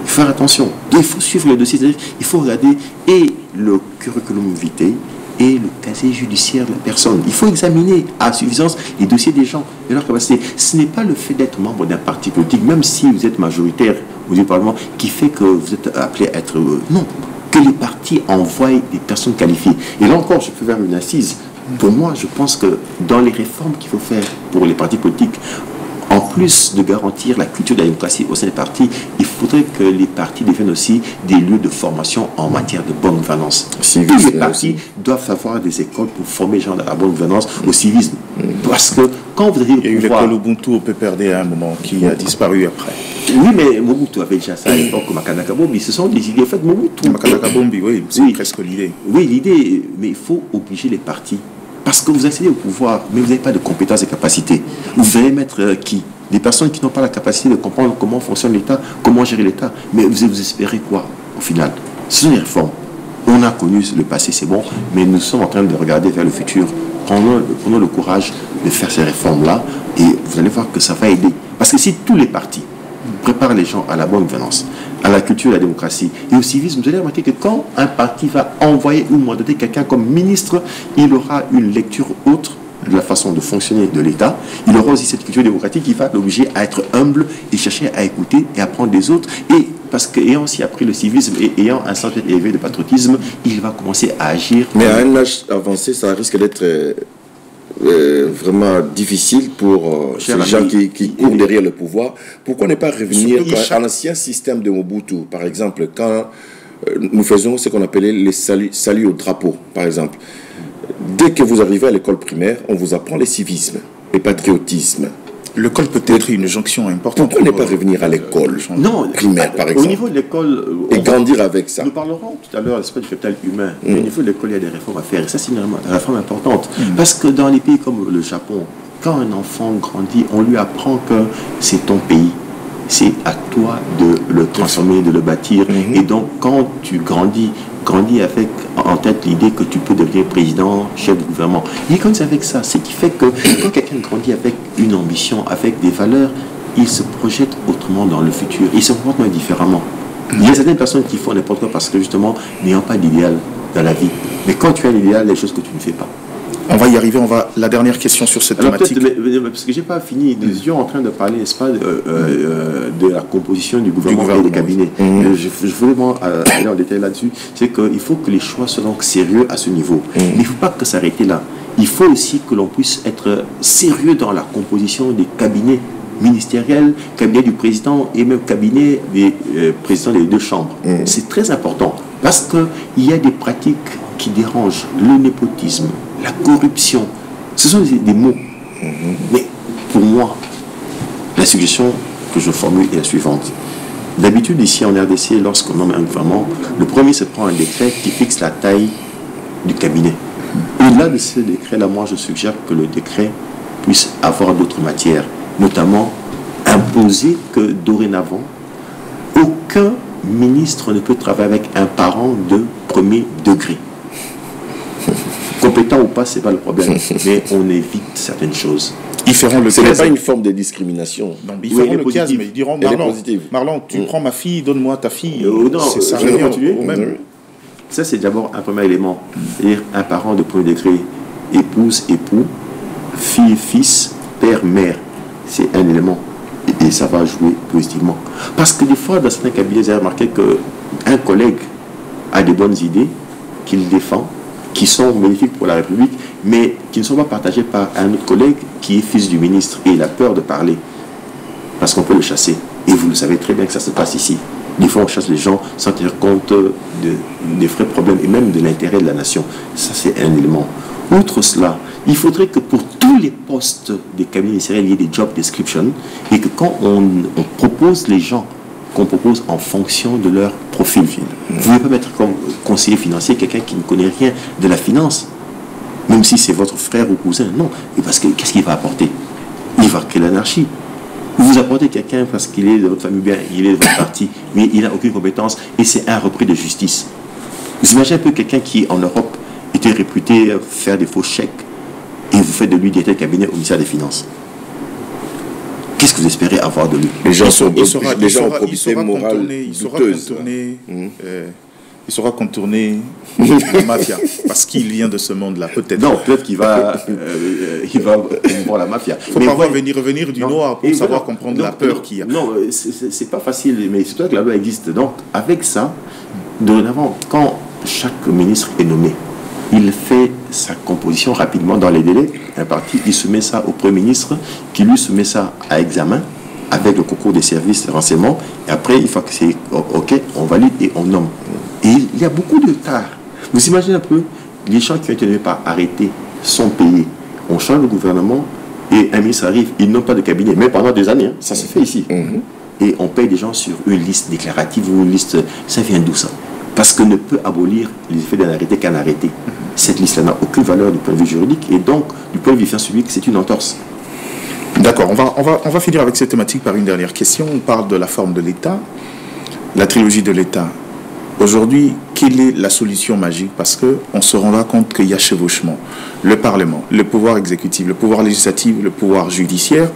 Il faut faire attention. Donc, il faut suivre le dossier. C'est-à-dire, il faut regarder et le curriculum vitae et le casier judiciaire de la personne. Il faut examiner à suffisance les dossiers des gens et leur capacité. Ce n'est pas le fait d'être membre d'un parti politique, même si vous êtes majoritaire au Parlement, qui fait que vous êtes appelé à être... non, que les partis envoient des personnes qualifiées. Et là encore, je peux faire une assise. Pour moi, je pense que dans les réformes qu'il faut faire pour les partis politiques, en plus de garantir la culture de la démocratie au sein des partis, il faudrait que les partis deviennent aussi des lieux de formation en matière de bonne gouvernance. Tous les partis doivent avoir des écoles pour former les gens à la bonne gouvernance, au civisme. Parce que quand vous avez... Il y a eu l'école Ubuntu au PPRD à un moment qui a disparu après. Oui, mais Mobutu avait déjà ça à l'époque, Makanaka Bombi. Ce sont des idées faites Mobutu. Makanaka Bombi, oui, c'est presque l'idée. Oui, l'idée, mais il faut obliger les partis. Parce que vous accédez au pouvoir, mais vous n'avez pas de compétences et capacités. Vous allez mettre qui? Des personnes qui n'ont pas la capacité de comprendre comment fonctionne l'État, comment gérer l'État. Mais vous espérez quoi, au final? Ce sont des réformes. On a connu le passé, c'est bon, mais nous sommes en train de regarder vers le futur. Prenons le courage de faire ces réformes-là et vous allez voir que ça va aider. Parce que si tous les partis préparent les gens à la bonne gouvernance, à la culture, à la démocratie et au civisme, vous allez remarquer que quand un parti va envoyer ou mandater quelqu'un comme ministre, il aura une lecture autre de la façon de fonctionner de l'État. Il aura aussi cette culture démocratique qui va l'obliger à être humble et chercher à écouter et apprendre des autres. Et parce qu'ayant aussi appris le civisme et ayant un sens élevé de patriotisme, il va commencer à agir. Mais à un âge avancé, ça risque d'être vraiment difficile pour ces gens qui courent derrière le pouvoir. Pourquoi ne pas revenir à l'ancien système de Mobutu? Par exemple, quand nous faisons ce qu'on appelait les saluts au drapeau, par exemple. Dès que vous arrivez à l'école primaire, on vous apprend le civisme, le patriotisme. L'école peut être une jonction importante. Pourquoi ne pas revenir à l'école primaire, par exemple? Au niveau de l'école... Et grandir avec ça. Nous parlerons tout à l'heure de l'aspect du capital humain. Mais au niveau de l'école, il y a des réformes à faire. Et ça, c'est une réforme importante. Parce que dans les pays comme le Japon, quand un enfant grandit, on lui apprend que c'est ton pays. C'est à toi de le transformer, de le bâtir. Et donc, quand tu grandis avec en tête l'idée que tu peux devenir président, chef de gouvernement. Il grandit avec ça. Ce qui fait que quand quelqu'un grandit avec une ambition, avec des valeurs, il se projette autrement dans le futur. Il se comporte différemment. Il y a certaines personnes qui font n'importe quoi parce que justement, n'ayant pas d'idéal dans la vie. Mais quand tu as un idéal, il y a des choses que tu ne fais pas. On va y arriver, la dernière question sur cette thématique. Parce que je n'ai pas fini, nous étions en train de parler, n'est-ce pas, de la composition du gouvernement et des cabinets. Je voulais aller en détail là-dessus, c'est qu'il faut que les choix soient donc sérieux à ce niveau. Mais il ne faut pas que ça s'arrête là. Il faut aussi que l'on puisse être sérieux dans la composition des cabinets ministériels, cabinet du président et même cabinet des présidents des deux chambres. C'est très important parce qu'il y a des pratiques qui dérangent, le népotisme, la corruption. Ce sont des mots. Mais pour moi, la suggestion que je formule est la suivante. D'habitude, ici en RDC, lorsqu'on nomme un gouvernement, le premier se prend un décret qui fixe la taille du cabinet. Au-delà de ce décret-là, moi, je suggère que le décret puisse avoir d'autres matières, notamment imposer que dorénavant, aucun ministre ne peut travailler avec un parent de premier degré. Compétent ou pas, ce n'est pas le problème, mais on évite certaines choses. Ils feront le Ce n'est pas une forme de discrimination. Non, ils feront le chiasme, mais ils diront Marlon, tu prends ma fille, donne-moi ta fille. Non, c'est ça, même. Ça, c'est d'abord un premier élément. C'est-à-dire un parent de premier degré, épouse, époux, fille, fils, père, mère. C'est un élément. Et ça va jouer positivement. Parce que des fois, dans certains cabinets, j'ai remarqué qu'un collègue a des bonnes idées qu'il défend, qui sont bénéfiques pour la République, mais qui ne sont pas partagées par un autre collègue qui est fils du ministre et il a peur de parler parce qu'on peut le chasser. Et vous le savez très bien que ça se passe ici. Des fois, on chasse les gens sans tenir compte des vrais problèmes et même de l'intérêt de la nation. Ça, c'est un élément. Outre cela, il faudrait que pour tous les postes des cabinets ministériels, il y ait des job descriptions et que quand on propose les gens, qu'on propose en fonction de leur profil. Vous ne pouvez pas mettre comme conseiller financier quelqu'un qui ne connaît rien de la finance, même si c'est votre frère ou cousin. Non, parce que qu'est-ce qu'il va apporter? Il va créer l'anarchie. Vous apportez quelqu'un parce qu'il est de votre famille, bien, il est de votre parti, mais il n'a aucune compétence et c'est un repris de justice. Vous imaginez un peu quelqu'un qui, en Europe, était réputé faire des faux chèques et vous faites de lui directeur de cabinet au ministère des Finances. Qu'est-ce que vous espérez avoir de lui? Les gens Il sont déjà en probité morale douteuse. Il saura contourner la mafia, parce qu'il vient de ce monde-là, peut-être. Non, peut-être qu'il va, promouvoir la mafia. Il faut parfois revenir du noir pour savoir comprendre la peur qu'il y a. Non, c'est pas facile, mais c'est toi que la loi existe. Donc, avec ça, dorénavant, quand chaque ministre est nommé, il fait sa composition rapidement dans les délais. Un parti, il soumet ça au Premier ministre, qui lui soumet ça à examen, avec le concours des services de renseignement. Et après, une fois que c'est OK, on valide et on nomme. Et il y a beaucoup de tard. Vous imaginez un peu, les gens qui ont été par arrêtés sont payés. On change le gouvernement et un ministre arrive, il n'a pas de cabinet, mais pendant des années, hein, ça se fait ici. Et on paye des gens sur une liste déclarative ou une liste, ça vient d'où ça? Parce qu'on ne peut abolir les effets d'un arrêté qu'un arrêté. Cette liste-là n'a aucune valeur du point de vue juridique et donc, du point de vue finances publiques, c'est une entorse. D'accord, on va finir avec cette thématique par une dernière question. On parle de la forme de l'État, la trilogie de l'État. Aujourd'hui, quelle est la solution magique? Parce qu'on se rendra compte qu'il y a chevauchement. Le Parlement, le pouvoir exécutif, le pouvoir législatif, le pouvoir judiciaire,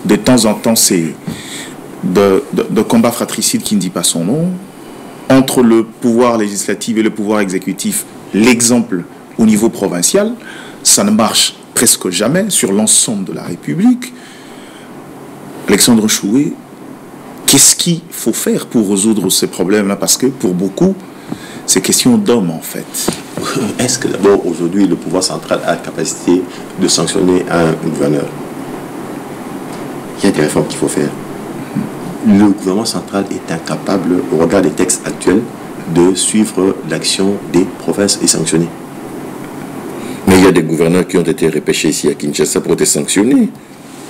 de temps en temps, c'est de combat fratricide qui ne dit pas son nom. Entre le pouvoir législatif et le pouvoir exécutif, l'exemple au niveau provincial, ça ne marche presque jamais sur l'ensemble de la République. Alexandre Choué, qu'est-ce qu'il faut faire pour résoudre ces problèmes-là? Parce que pour beaucoup, c'est question d'hommes en fait. Est-ce que d'abord, aujourd'hui, le pouvoir central a la capacité de sanctionner un gouverneur? Il y a des réformes qu'il faut faire. Le gouvernement central est incapable, au regard des textes actuels, de suivre l'action des provinces et sanctionner. Mais il y a des gouverneurs qui ont été repêchés ici à Kinshasa pour être sanctionnés.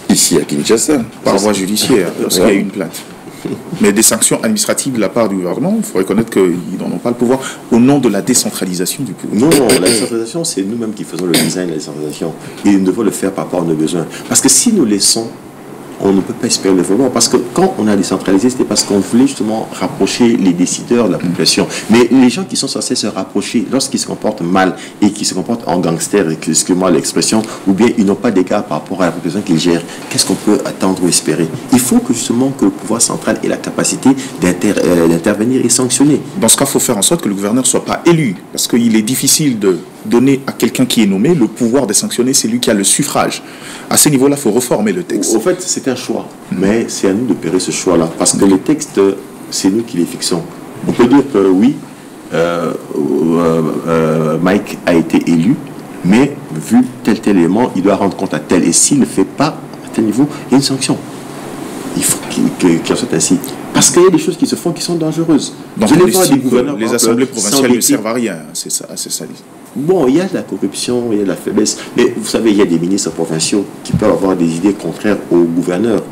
Ici à Kinshasa. Par voie judiciaire, lorsqu'il y a eu une plainte. Mais des sanctions administratives de la part du gouvernement, il faut reconnaître qu'ils n'en ont pas le pouvoir au nom de la décentralisation du pouvoir. Non, la décentralisation, c'est nous-mêmes qui faisons le design de la décentralisation. Et nous devons le faire par rapport à nos besoins. Parce que si nous laissons, on ne peut pas espérer le développement. Parce que quand on a décentralisé, c'était parce qu'on voulait justement rapprocher les décideurs de la population. Mais les gens qui sont censés se rapprocher, lorsqu'ils se comportent mal et qui se comportent en gangster, excusez-moi l'expression, ou bien ils n'ont pas d'égard par rapport à la population qu'ils gèrent, qu'est-ce qu'on peut attendre ou espérer? Il faut que justement que le pouvoir central ait la capacité d'intervenir et sanctionner. Dans ce cas, il faut faire en sorte que le gouverneur ne soit pas élu. Parce qu'il est difficile de donner à quelqu'un qui est nommé le pouvoir de sanctionner, c'est lui qui a le suffrage. À ce niveau-là, il faut reformer le texte. Au fait, c'est un choix, mais c'est à nous de payer ce choix-là, parce que les textes, c'est nous qui les fixons. On peut dire que oui, Mike a été élu, mais vu tel élément, il doit rendre compte à tel. Et s'il ne le fait pas à tel niveau, il y a une sanction. Il faut qu'il en soit ainsi. Parce qu'il y a des choses qui se font qui sont dangereuses. Donc les assemblées provinciales ne servent à rien, c'est ça. Bon, il y a de la corruption, il y a de la faiblesse, mais vous savez, il y a des ministres provinciaux qui peuvent avoir des idées contraires au gouverneur,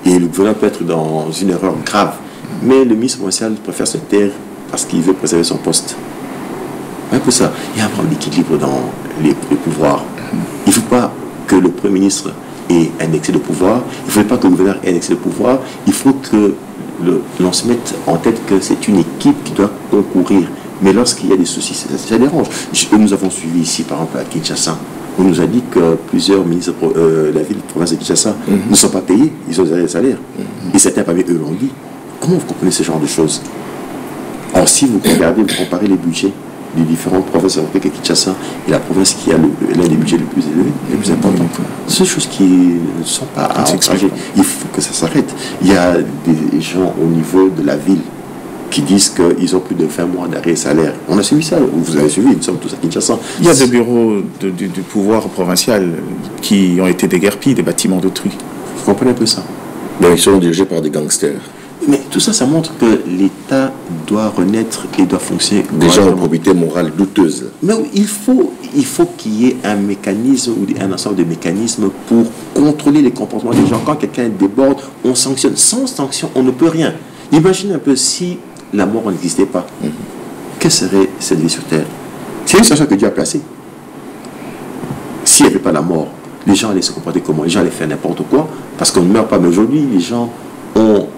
et le gouverneur peut être dans une erreur grave, mais le ministre provincial préfère se taire parce qu'il veut préserver son poste. Un peu ça. Il y a un problème d'équilibre dans les pouvoirs. Il ne faut pas que le Premier ministre ait un excès de pouvoir, il ne faut pas que le gouverneur ait un excès de pouvoir, il faut que l'on se mette en tête que c'est une équipe qui doit concourir. Mais lorsqu'il y a des soucis, ça dérange. Nous avons suivi ici, par exemple, à Kinshasa, on nous a dit que plusieurs ministres de la ville de province de Kinshasa ne sont pas payés, ils ont des salaires. Et certains parmi eux l'ont dit. Comment vous comprenez ce genre de choses? Or, si vous regardez, vous comparez les budgets des différentes provinces européennes à Kinshasa et la province qui a l'un des budgets les plus élevés, les plus importants, ce sont des choses qui ne sont pas à encourager. Il faut que ça s'arrête. Il y a des gens au niveau de la ville qui disent qu'ils ont plus de 20 mois d'arrêt salaire. On a suivi ça, vous avez suivi, nous sommes tous à Kinshasa. Il y a des bureaux du pouvoir provincial qui ont été déguerpis, des bâtiments d'autrui. Vous comprenez un peu ça? Donc ils sont dirigés par des gangsters. Mais tout ça, ça montre que l'État doit renaître et doit fonctionner. Déjà en probité morale douteuse. Mais il faut qu'il y ait un mécanisme ou un ensemble de mécanismes pour contrôler les comportements des gens. Quand quelqu'un déborde, on sanctionne. Sans sanction, on ne peut rien. Imaginez un peu si la mort n'existait pas. Quelle serait cette vie sur Terre? C'est une situation que Dieu a placée. S'il n'y avait pas la mort, les gens allaient se comporter comment? Les gens allaient faire n'importe quoi parce qu'on ne meurt pas. Mais aujourd'hui, les gens ont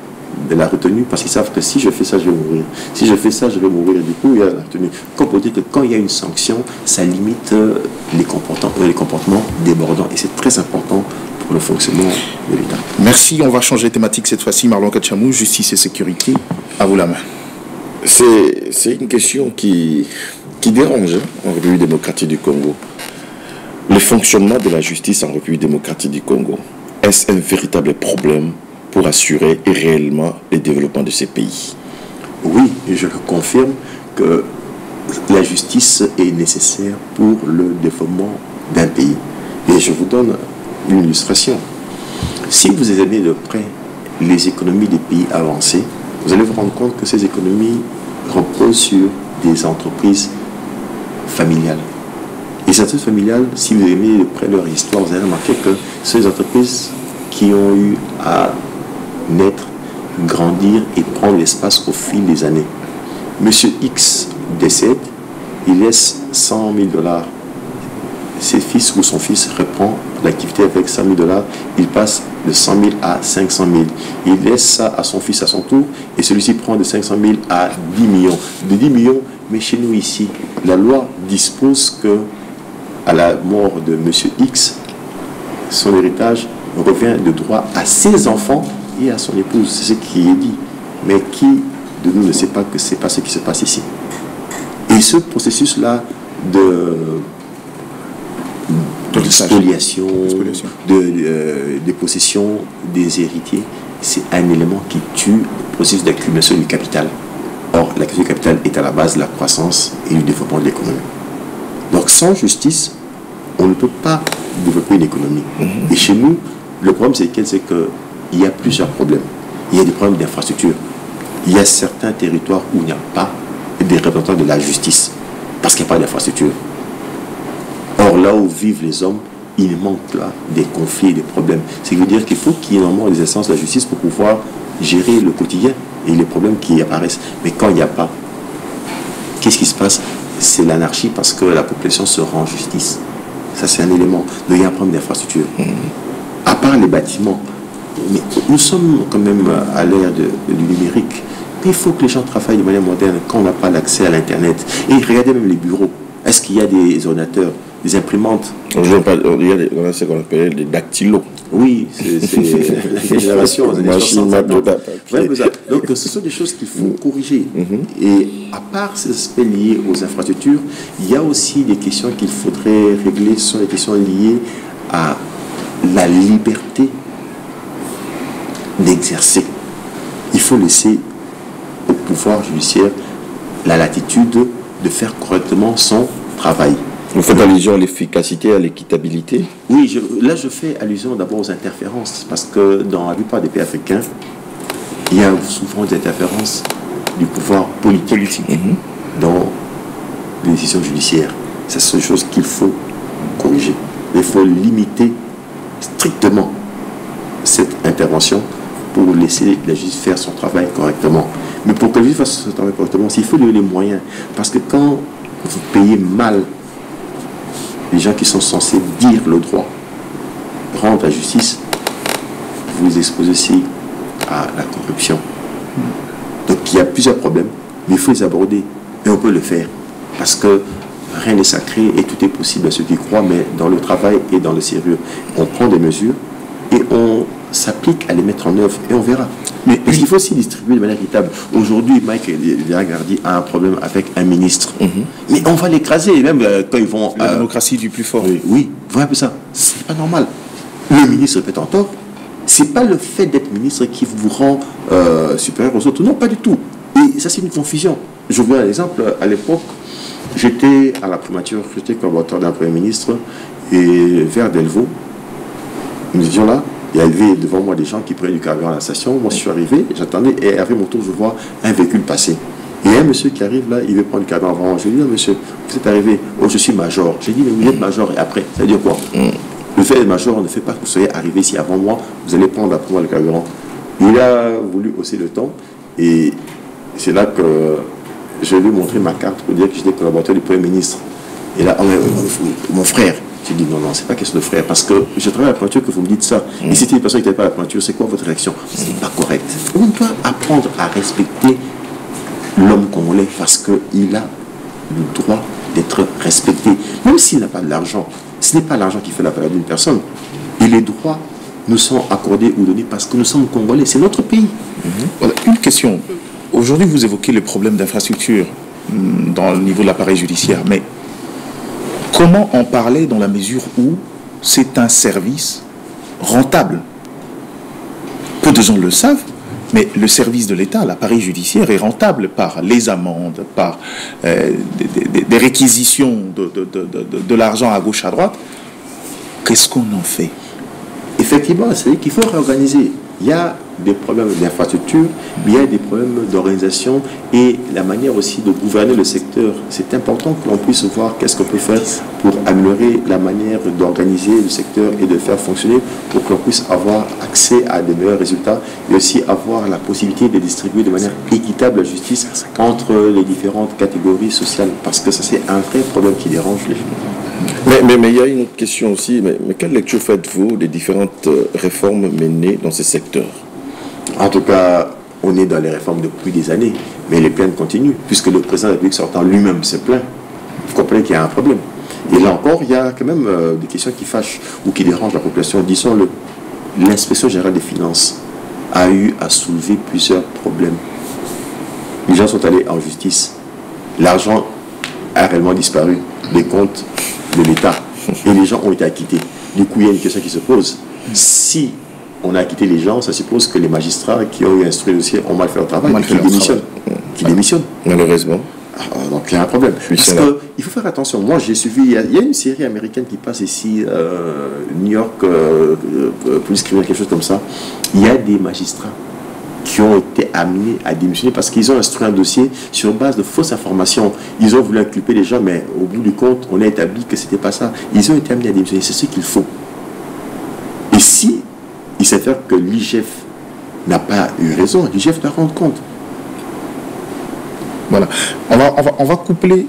de la retenue parce qu'ils savent que si je fais ça, je vais mourir. Si je fais ça, je vais mourir. Du coup, il y a la retenue. Comme pour dire que quand il y a une sanction, ça limite les comportements débordants. Et c'est très important pour le fonctionnement de l'État. Merci. On va changer de thématique cette fois-ci. Marlon Kachamou, justice et sécurité. À vous la main. C'est une question qui dérange en République démocratique du Congo. Le fonctionnement de la justice en République démocratique du Congo, est-ce un véritable problème pour assurer réellement le développement de ces pays? Oui, et je confirme que la justice est nécessaire pour le développement d'un pays. Et je vous donne une illustration. Si vous examinez de près les économies des pays avancés, vous allez vous rendre compte que ces économies reposent sur des entreprises familiales. Et ces entreprises familiales, si vous examinez de près leur histoire, vous allez remarquer que ce sont des entreprises qui ont eu à naître, grandir et prendre l'espace au fil des années. Monsieur X décède, il laisse 100 000 $. Ses fils ou son fils reprend l'activité avec 100 000 $. Il passe de 100 000 à 500 000. Il laisse ça à son fils à son tour et celui-ci prend de 500 000 à 10 millions. De 10 millions, mais chez nous ici, la loi dispose que à la mort de Monsieur X, son héritage revient de droit à ses enfants et à son épouse. C'est ce qui est dit. Mais qui de nous ne sait pas que ce n'est pas ce qui se passe ici? Et ce processus-là de spoliation, de possession des héritiers, c'est un élément qui tue le processus d'accumulation du capital. Or, l'accumulation du capital est à la base de la croissance et du développement de l'économie. Donc, sans justice, on ne peut pas développer une économie. Et chez nous, le problème, c'est qu'il y a plusieurs problèmes. Il y a des problèmes d'infrastructure. Il y a certains territoires où il n'y a pas des représentants de la justice, parce qu'il n'y a pas d'infrastructure. Or, là où vivent les hommes, il manque là des conflits et des problèmes. Ce qui veut dire qu'il faut qu'il y ait normalement des instances de la justice pour pouvoir gérer le quotidien et les problèmes qui apparaissent. Mais quand il n'y a pas, qu'est-ce qui se passe? C'est l'anarchie parce que la population se rend justice. Ça, c'est un élément. Donc, il y a un problème d'infrastructure. À part les bâtiments, mais nous sommes quand même à l'ère du numérique. Mais il faut que les gens travaillent de manière moderne quand on n'a pas l'accès à l'Internet. Et regardez même les bureaux. Est-ce qu'il y a des ordinateurs, des imprimantes? On a ce qu'on appelle des dactylos. Oui, c'est la génération. Donc, ce sont des choses qu'il faut corriger. Et à part ces aspects liés aux infrastructures, il y a aussi des questions qu'il faudrait régler. Ce sont des questions liées à la liberté d'exercer. Il faut laisser au pouvoir judiciaire la latitude de faire correctement son travail. Vous faites allusion à l'efficacité, à l'équitabilité? Oui, là je fais allusion d'abord aux interférences, parce que dans la plupart des pays africains, il y a souvent des interférences du pouvoir politique dans les décisions judiciaires. C'est une chose qu'il faut corriger. Il faut limiter strictement cette intervention pour laisser la justice faire son travail correctement. Mais pour que la justice fasse son travail correctement, il faut lui donner les moyens. Parce que quand vous payez mal les gens qui sont censés dire le droit, rendre la justice, vous les exposez aussi à la corruption. Donc il y a plusieurs problèmes, mais il faut les aborder. Et on peut le faire. Parce que rien n'est sacré et tout est possible à ceux qui croient, mais dans le travail et dans le sérieux. On prend des mesures et on s'applique à les mettre en œuvre et on verra. Mais il faut aussi distribuer de manière équitable. Aujourd'hui, Mike Diagardi a un problème avec un ministre. Mais on va l'écraser, même quand ils vont... La démocratie du plus fort. Oui, voilà un peu ça. C'est pas normal. Le ministre peut en tort. C'est pas le fait d'être ministre qui vous rend supérieur aux autres. Non, pas du tout. Et ça, c'est une confusion. Je vous donne un exemple. À l'époque, j'étais à la primature, j'étais collaborateur d'un premier ministre, et vers Delvaux, nous étions là. Il y avait devant moi des gens qui prenaient du carburant à la station. Moi, je suis arrivé, j'attendais, et après mon tour, je vois un véhicule passer. Et un monsieur qui arrive là, il veut prendre du carburant avant moi. Je lui dis, monsieur, vous êtes arrivé? Oh, je suis major. J'ai dit, mais vous êtes major, et après, ça veut dire quoi? Le fait d'être major ne fait pas que vous soyez arrivé ici avant moi, vous allez prendre après moi le carburant. Il a voulu hausser le ton, et c'est là que je lui ai montré ma carte pour dire que j'étais collaborateur du Premier ministre. Et là, mon frère, Tu dis non, c'est pas question de frère, parce que je travaille à la pointure que vous me dites ça. Et si une personne qui n'était pas à la pointure, c'est quoi votre réaction? C'est pas correct. On doit apprendre à respecter l'homme congolais parce qu'il a le droit d'être respecté. Même s'il n'a pas de l'argent, ce n'est pas l'argent qui fait la valeur d'une personne. Et les droits nous sont accordés ou donnés parce que nous sommes congolais. C'est notre pays. Voilà, une question. Aujourd'hui, vous évoquez les problèmes d'infrastructure dans le niveau de l'appareil judiciaire, mais comment en parler dans la mesure où c'est un service rentable? Peu de gens le savent, mais le service de l'État, l'appareil judiciaire, est rentable par les amendes, par des réquisitions de l'argent à gauche, à droite. Qu'est-ce qu'on en fait? Effectivement, c'est qu'il faut réorganiser. Il y a des problèmes d'infrastructure, mais il y a des problèmes d'organisation et la manière aussi de gouverner le secteur. C'est important que l'on puisse voir qu'est-ce qu'on peut faire pour améliorer la manière d'organiser le secteur et de faire fonctionner pour que l'on puisse avoir accès à de meilleurs résultats et aussi avoir la possibilité de distribuer de manière équitable la justice entre les différentes catégories sociales. Parce que ça, c'est un vrai problème qui dérange les gens. Mais il y a une autre question aussi. Mais quelle lecture faites-vous des différentes réformes menées dans ces secteurs? En tout cas, on est dans les réformes depuis des années, mais les plaintes continuent, puisque le président de la République sortant lui-même se plaint. Vous comprenez qu'il y a un problème. Et là encore, il y a quand même des questions qui fâchent ou qui dérangent la population. Disons-le, l'inspection générale des finances a eu à soulever plusieurs problèmes. Les gens sont allés en justice. L'argent a réellement disparu des comptes de l'État. Et les gens ont été acquittés. Du coup, il y a une question qui se pose. Si on a acquitté les gens, ça suppose que les magistrats qui ont eu instruit le dossier ont mal fait leur travail, qui démissionnent. Malheureusement. Donc il y a un problème. Parce qu'il faut faire attention. Moi, j'ai suivi, il y a une série américaine qui passe ici, New York, Police criminelle, quelque chose comme ça. Il y a des magistrats qui ont été amenés à démissionner parce qu'ils ont instruit un dossier sur base de fausses informations. Ils ont voulu inculper les gens, mais au bout du compte, on a établi que c'était pas ça. Ils ont été amenés à démissionner. C'est ce qu'il faut. Et si il s'avère que l'IGF n'a pas eu raison, l'IGF doit rendre compte. Voilà. On va coupler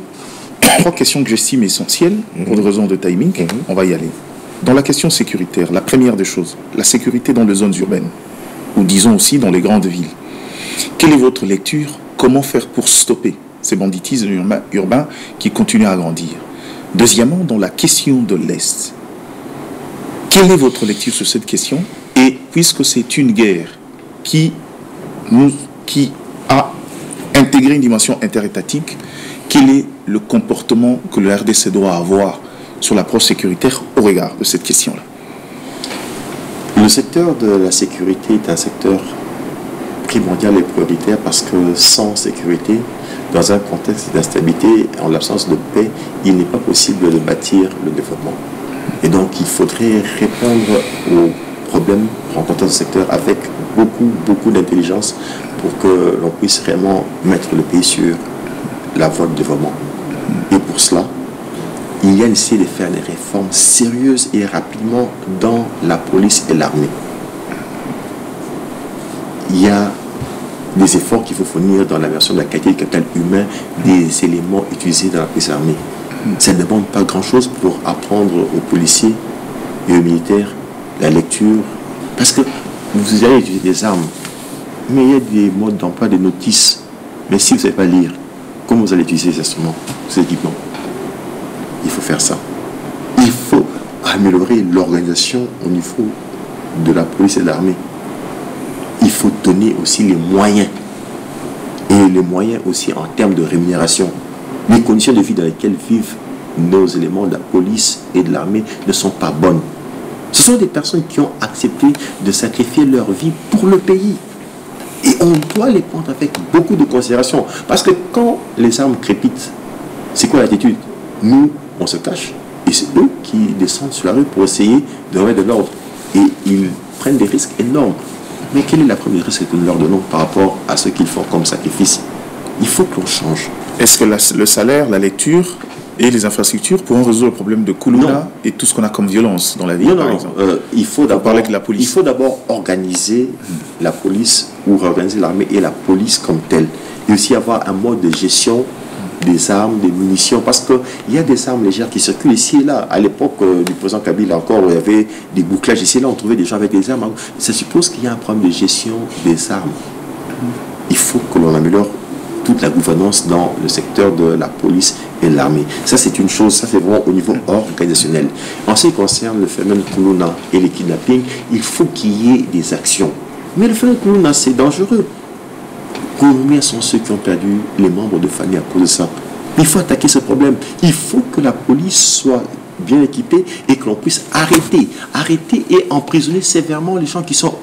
trois questions que j'estime essentielles pour des raisons de timing. On va y aller. Dans la question sécuritaire, la première des choses, la sécurité dans les zones urbaines, ou disons aussi dans les grandes villes. Quelle est votre lecture? Comment faire pour stopper ces banditismes urbains qui continuent à grandir? Deuxièmement, dans la question de l'Est, quelle est votre lecture sur cette question? Et puisque c'est une guerre qui a intégré une dimension interétatique, quel est le comportement que le RDC doit avoir sur l'approche sécuritaire au regard de cette question-là? Le secteur de la sécurité est un secteur primordial et prioritaire parce que sans sécurité, dans un contexte d'instabilité, en l'absence de paix, il n'est pas possible de bâtir le développement. Et donc il faudrait répondre aux problèmes rencontrés dans ce secteur avec beaucoup d'intelligence pour que l'on puisse vraiment mettre le pays sur la voie du développement. Et pour cela, il y a nécessité de faire des réformes sérieuses et rapidement dans la police et l'armée. Il y a des efforts qu'il faut fournir dans la version de la qualité du capital humain des éléments utilisés dans la police et l'armée. Ça ne demande pas grand-chose pour apprendre aux policiers et aux militaires la lecture. Parce que vous allez utiliser des armes, mais il y a des modes d'emploi, des notices. Mais si vous ne savez pas lire, comment vous allez utiliser ces instruments, ces équipements? Il faut faire ça. Il faut améliorer l'organisation au niveau de la police et de l'armée. Il faut donner aussi les moyens. Et les moyens aussi en termes de rémunération. Les conditions de vie dans lesquelles vivent nos éléments de la police et de l'armée ne sont pas bonnes. Ce sont des personnes qui ont accepté de sacrifier leur vie pour le pays. Et on doit les prendre avec beaucoup de considération. Parce que quand les armes crépitent, c'est quoi l'attitude? Nous, on se cache. Et c'est eux qui descendent sur la rue pour essayer de remettre de l'ordre. Et ils prennent des risques énormes. Mais quel est la première risque que nous leur donnons par rapport à ce qu'ils font comme sacrifice? Il faut qu'on change. Est-ce que le salaire, la lecture et les infrastructures pourront résoudre le problème de Koulouna et tout ce qu'on a comme violence dans la ville, par exemple? Il faut d'abord organiser la police ou réorganiser l'armée et la police comme telle. Et aussi avoir un mode de gestion des armes, des munitions, parce qu'il y a des armes légères qui circulent ici et là. À l'époque du président Kabila encore, il y avait des bouclages ici et là, on trouvait des gens avec des armes. Ça suppose qu'il y a un problème de gestion des armes. Il faut que l'on améliore toute la gouvernance dans le secteur de la police et de l'armée. Ça, c'est une chose, ça c'est vraiment au niveau organisationnel. En ce qui concerne le phénomène Koulouna et les kidnappings, il faut qu'il y ait des actions. Mais le phénomène Koulouna, c'est dangereux. Combien sont ceux qui ont perdu les membres de famille à cause de ça? Il faut attaquer ce problème. Il faut que la police soit bien équipée et que l'on puisse arrêter et emprisonner sévèrement les gens qui sont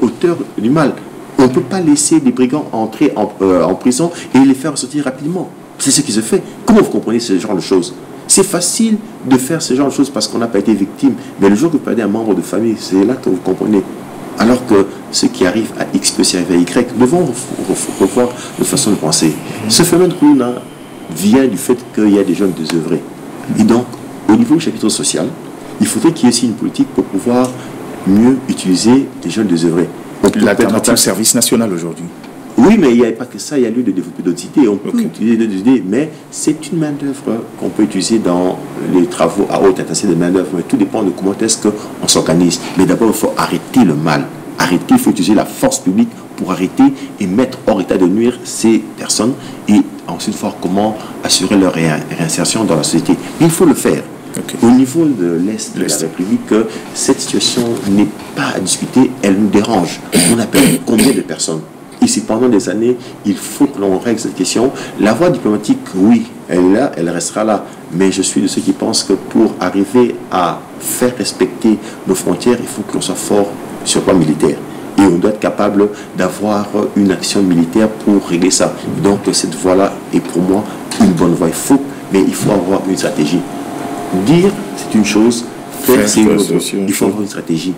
auteurs du mal. On ne peut pas laisser des brigands entrer en prison et les faire sortir rapidement. C'est ce qui se fait. Comment vous comprenez ce genre de choses? C'est facile de faire ce genre de choses parce qu'on n'a pas été victime. Mais le jour que vous perdez un membre de famille, c'est là que vous comprenez. Alors que ce qui arrive à X peut servir à Y, nous devons revoir notre façon de penser. Ce phénomène Koulouna vient du fait qu'il y a des jeunes désœuvrés. Et donc, au niveau du chapitre social, il faudrait qu'il y ait aussi une politique pour pouvoir mieux utiliser les jeunes désœuvrés. L'alternative service national aujourd'hui. Oui, mais il n'y a pas que ça, il y a lieu de développer d'autres idées. On peut utiliser d'autres idées, mais c'est une main-d'œuvre qu'on peut utiliser dans les travaux à haute intensité de main-d'œuvre. Mais tout dépend de comment est-ce qu'on s'organise. Mais d'abord, il faut arrêter le mal. Il faut utiliser la force publique pour arrêter et mettre hors état de nuire ces personnes et ensuite voir comment assurer leur réinsertion dans la société. Mais il faut le faire. Au niveau de l'Est de la République, cette situation n'est pas à discuter, elle nous dérange. On appelle combien de personnes? Ici, pendant des années, il faut que l'on règle cette question. La voie diplomatique, oui, elle est là, elle restera là. Mais je suis de ceux qui pensent que pour arriver à faire respecter nos frontières, il faut que l'on soit fort sur le plan militaire. Et on doit être capable d'avoir une action militaire pour régler ça. Donc cette voie-là est pour moi une bonne voie. Mais il faut avoir une stratégie. Dire, c'est une chose, faire, c'est une autre. Il faut avoir une stratégie.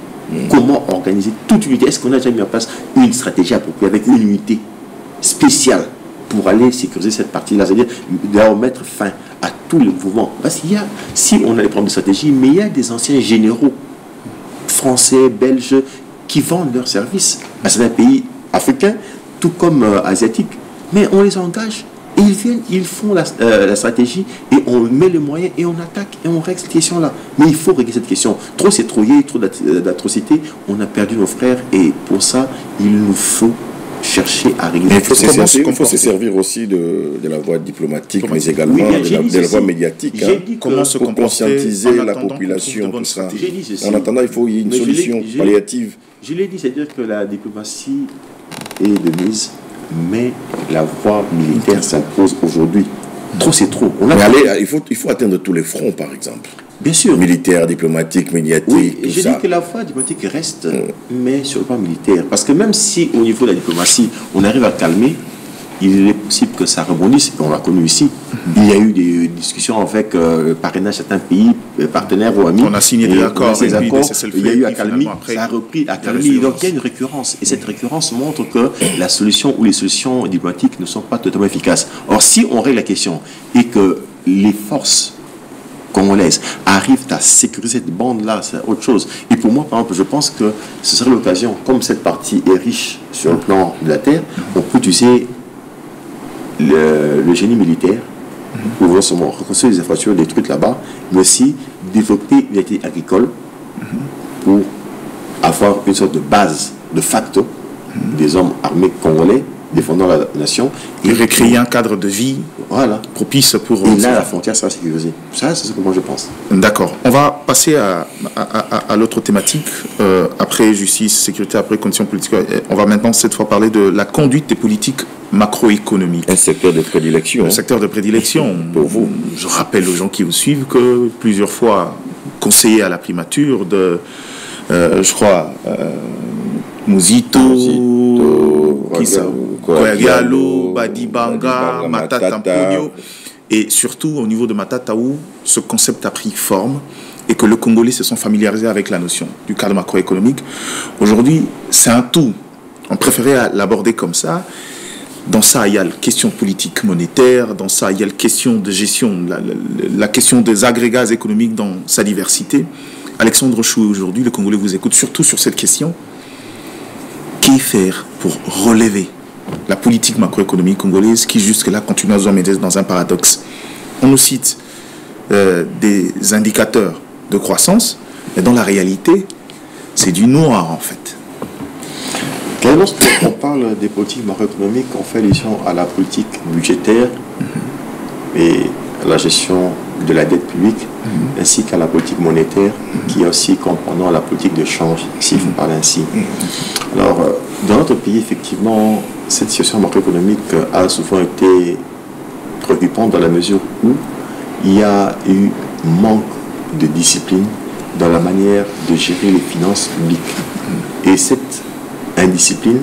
Comment organiser toute unité? Est-ce qu'on a déjà mis en place une stratégie appropriée avec une unité spéciale pour aller sécuriser cette partie-là? C'est-à-dire de mettre fin à tous les mouvements. Parce qu'il y a, si on a les problèmes de stratégie, mais il y a des anciens généraux français, belges, qui vendent leurs services à certains pays africains, tout comme asiatiques. Mais on les engage. Et ils viennent, ils font la stratégie et on met les moyens et on attaque et on règle cette question-là. Mais il faut régler cette question. Trop c'est trop, il y a trop d'atrocités, on a perdu nos frères et pour ça, il nous faut chercher à régler cette question. Il faut se servir aussi de la voie diplomatique, mais également de la voie médiatique pour conscientiser la population. Tout ça. En attendant, il faut y avoir une solution palliative. Je l'ai dit, c'est-à-dire que la diplomatie est de mise, mais la voie militaire s'impose aujourd'hui. Trop, c'est trop. Il faut atteindre tous les fronts, par exemple. Bien sûr. Militaire, diplomatique, médiatique, oui, tout ça. Je dis que la voie diplomatique reste, mais sur le plan militaire. Parce que même si, au niveau de la diplomatie, on arrive à calmer, il est possible que ça rebondisse. On l'a connu ici. Il y a eu des discussions avec parrainage certains pays, partenaires ou amis. On a signé des accords. Il y a eu accalmie, ça a repris accalmie. Donc il y a une récurrence. Et cette récurrence montre que la solution ou les solutions diplomatiques ne sont pas totalement efficaces. Or, si on règle la question et que les forces congolaises arrivent à sécuriser cette bande-là, c'est autre chose. Et pour moi, par exemple, je pense que ce serait l'occasion, comme cette partie est riche sur le plan de la terre, on peut utiliser le génie militaire pour reconstruire les infrastructures, des trucs là-bas, mais aussi développer une activité agricole pour avoir une sorte de base de facto des hommes armés congolais défendant la nation. Et recréer un cadre de vie propice pour... Et là, la frontière sera sécurisée. Ça, c'est ce que moi je pense. D'accord. On va passer à l'autre thématique. Après justice, sécurité, après conditions politiques. On va maintenant cette fois parler de la conduite des politiques macroéconomiques. Un secteur de prédilection. Un secteur de prédilection. Pour vous. Je rappelle aux gens qui vous suivent que plusieurs fois conseiller à la primature de, je crois, Muzito, Koyagalo, Badibanga, Matata, et surtout au niveau de Matata où ce concept a pris forme et que le Congolais se sont familiarisés avec la notion du cadre macroéconomique. Aujourd'hui, c'est un tout. On préférait l'aborder comme ça. Dans ça, il y a la question politique monétaire, dans ça, il y a la question de gestion, la question des agrégats économiques dans sa diversité. Alexandre Choué, aujourd'hui, le Congolais vous écoute surtout sur cette question. Qu'y faire pour relever la politique macroéconomique congolaise qui jusque-là continue à nous emmener dans un paradoxe. On nous cite des indicateurs de croissance, mais dans la réalité, c'est du noir en fait. Lorsqu'on parle des politiques macroéconomiques, on fait allusion à la politique budgétaire et à la gestion de la dette publique, ainsi qu'à la politique monétaire, qui est aussi comprenant la politique de change, s'il faut parler ainsi. Alors, dans notre pays, effectivement, cette situation macroéconomique a souvent été préoccupante dans la mesure où il y a eu manque de discipline dans la manière de gérer les finances publiques. Et cette indiscipline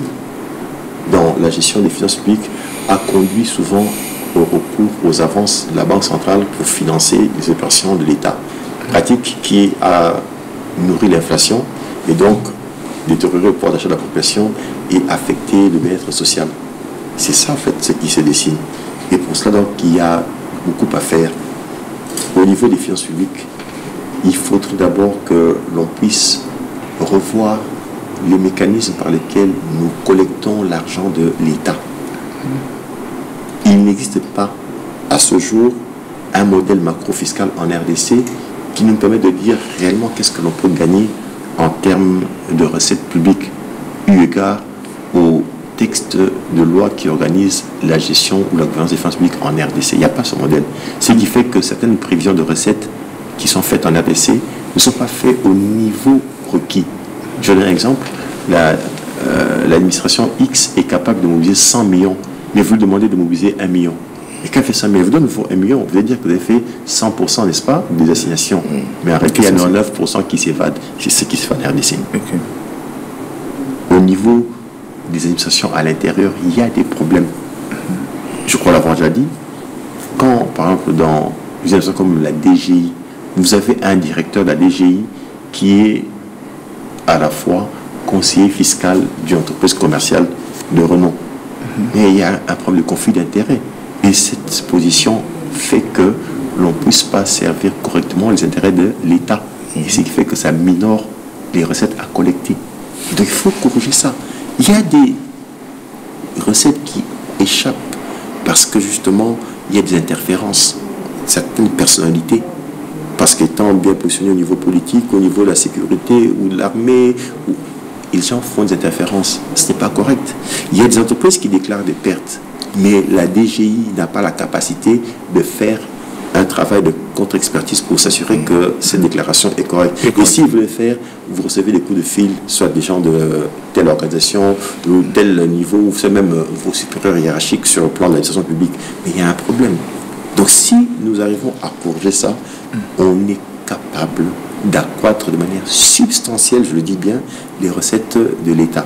dans la gestion des finances publiques a conduit souvent au recours aux avances de la Banque centrale pour financer les opérations de l'État. Pratique qui a nourri l'inflation et donc détérioré le pouvoir d'achat de la population et affecté le bien-être social. C'est ça en fait ce qui se dessine. Et pour cela donc il y a beaucoup à faire. Au niveau des finances publiques, il faudrait d'abord que l'on puisse revoir les mécanismes par lesquels nous collectons l'argent de l'État. Il n'existe pas à ce jour un modèle macro-fiscal en RDC qui nous permet de dire réellement qu'est-ce que l'on peut gagner en termes de recettes publiques eu égard au texte de loi qui organise la gestion ou la gouvernance des finances publiques en RDC. Il n'y a pas ce modèle. Ce qui fait que certaines prévisions de recettes qui sont faites en RDC ne sont pas faites au niveau requis. Je donne un exemple. L'administration X est capable de mobiliser 100 millions, mais vous lui demandez de mobiliser 1 million. Et quand elle fait 100 millions, vous donne 1 million, vous allez dire que vous avez fait 100%, n'est-ce pas, des assignations. Mais en réalité, il y a 99% qui s'évadent. C'est ce qui se fait en RDC. Okay. Au niveau des administrations à l'intérieur, il y a des problèmes. Je crois l'avoir déjà dit. Quand, par exemple, dans une administration comme la DGI, vous avez un directeur de la DGI qui est à la fois conseiller fiscal d'une entreprise commerciale de renom. Mais il y a un problème de conflit d'intérêts. Et cette position fait que l'on ne puisse pas servir correctement les intérêts de l'État. Et ce qui fait que ça minore les recettes à collecter. Donc il faut corriger ça. Il y a des recettes qui échappent parce que justement, il y a des interférences. Certaines personnalités, parce qu'étant bien positionnés au niveau politique, au niveau de la sécurité ou de l'armée, les gens font des interférences. Ce n'est pas correct. Il y a des entreprises qui déclarent des pertes, mais la DGI n'a pas la capacité de faire un travail de contre-expertise pour s'assurer que cette déclaration est correcte. Et si vous le faire, vous recevez des coups de fil, soit des gens de telle organisation ou tel niveau, ou c'est même vos supérieurs hiérarchiques sur le plan de l'administration publique. Mais il y a un problème. Donc si nous arrivons à corriger ça, on est capable d'accroître de manière substantielle, je le dis bien, les recettes de l'État.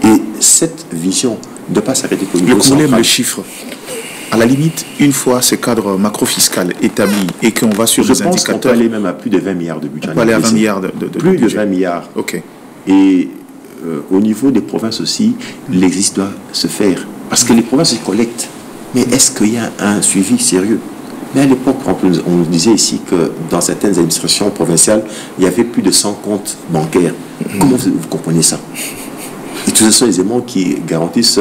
Et cette vision ne doit pas s'arrêter au niveau central. Le chiffre. À la limite, une fois ce cadre macro-fiscal établi et qu'on va sur les indicateurs... On peut aller même à plus de 20 milliards de budget. On peut aller à 20 milliards de plus budget. De 20 milliards. Ok. Et au niveau des provinces aussi, l'exercice doit se faire. Parce que les provinces collectent. Mais est-ce qu'il y a un suivi sérieux? Mais à l'époque, on nous disait ici que dans certaines administrations provinciales, il y avait plus de 100 comptes bancaires. Comment vous comprenez ça? Et tout ce sont les éléments qui garantissent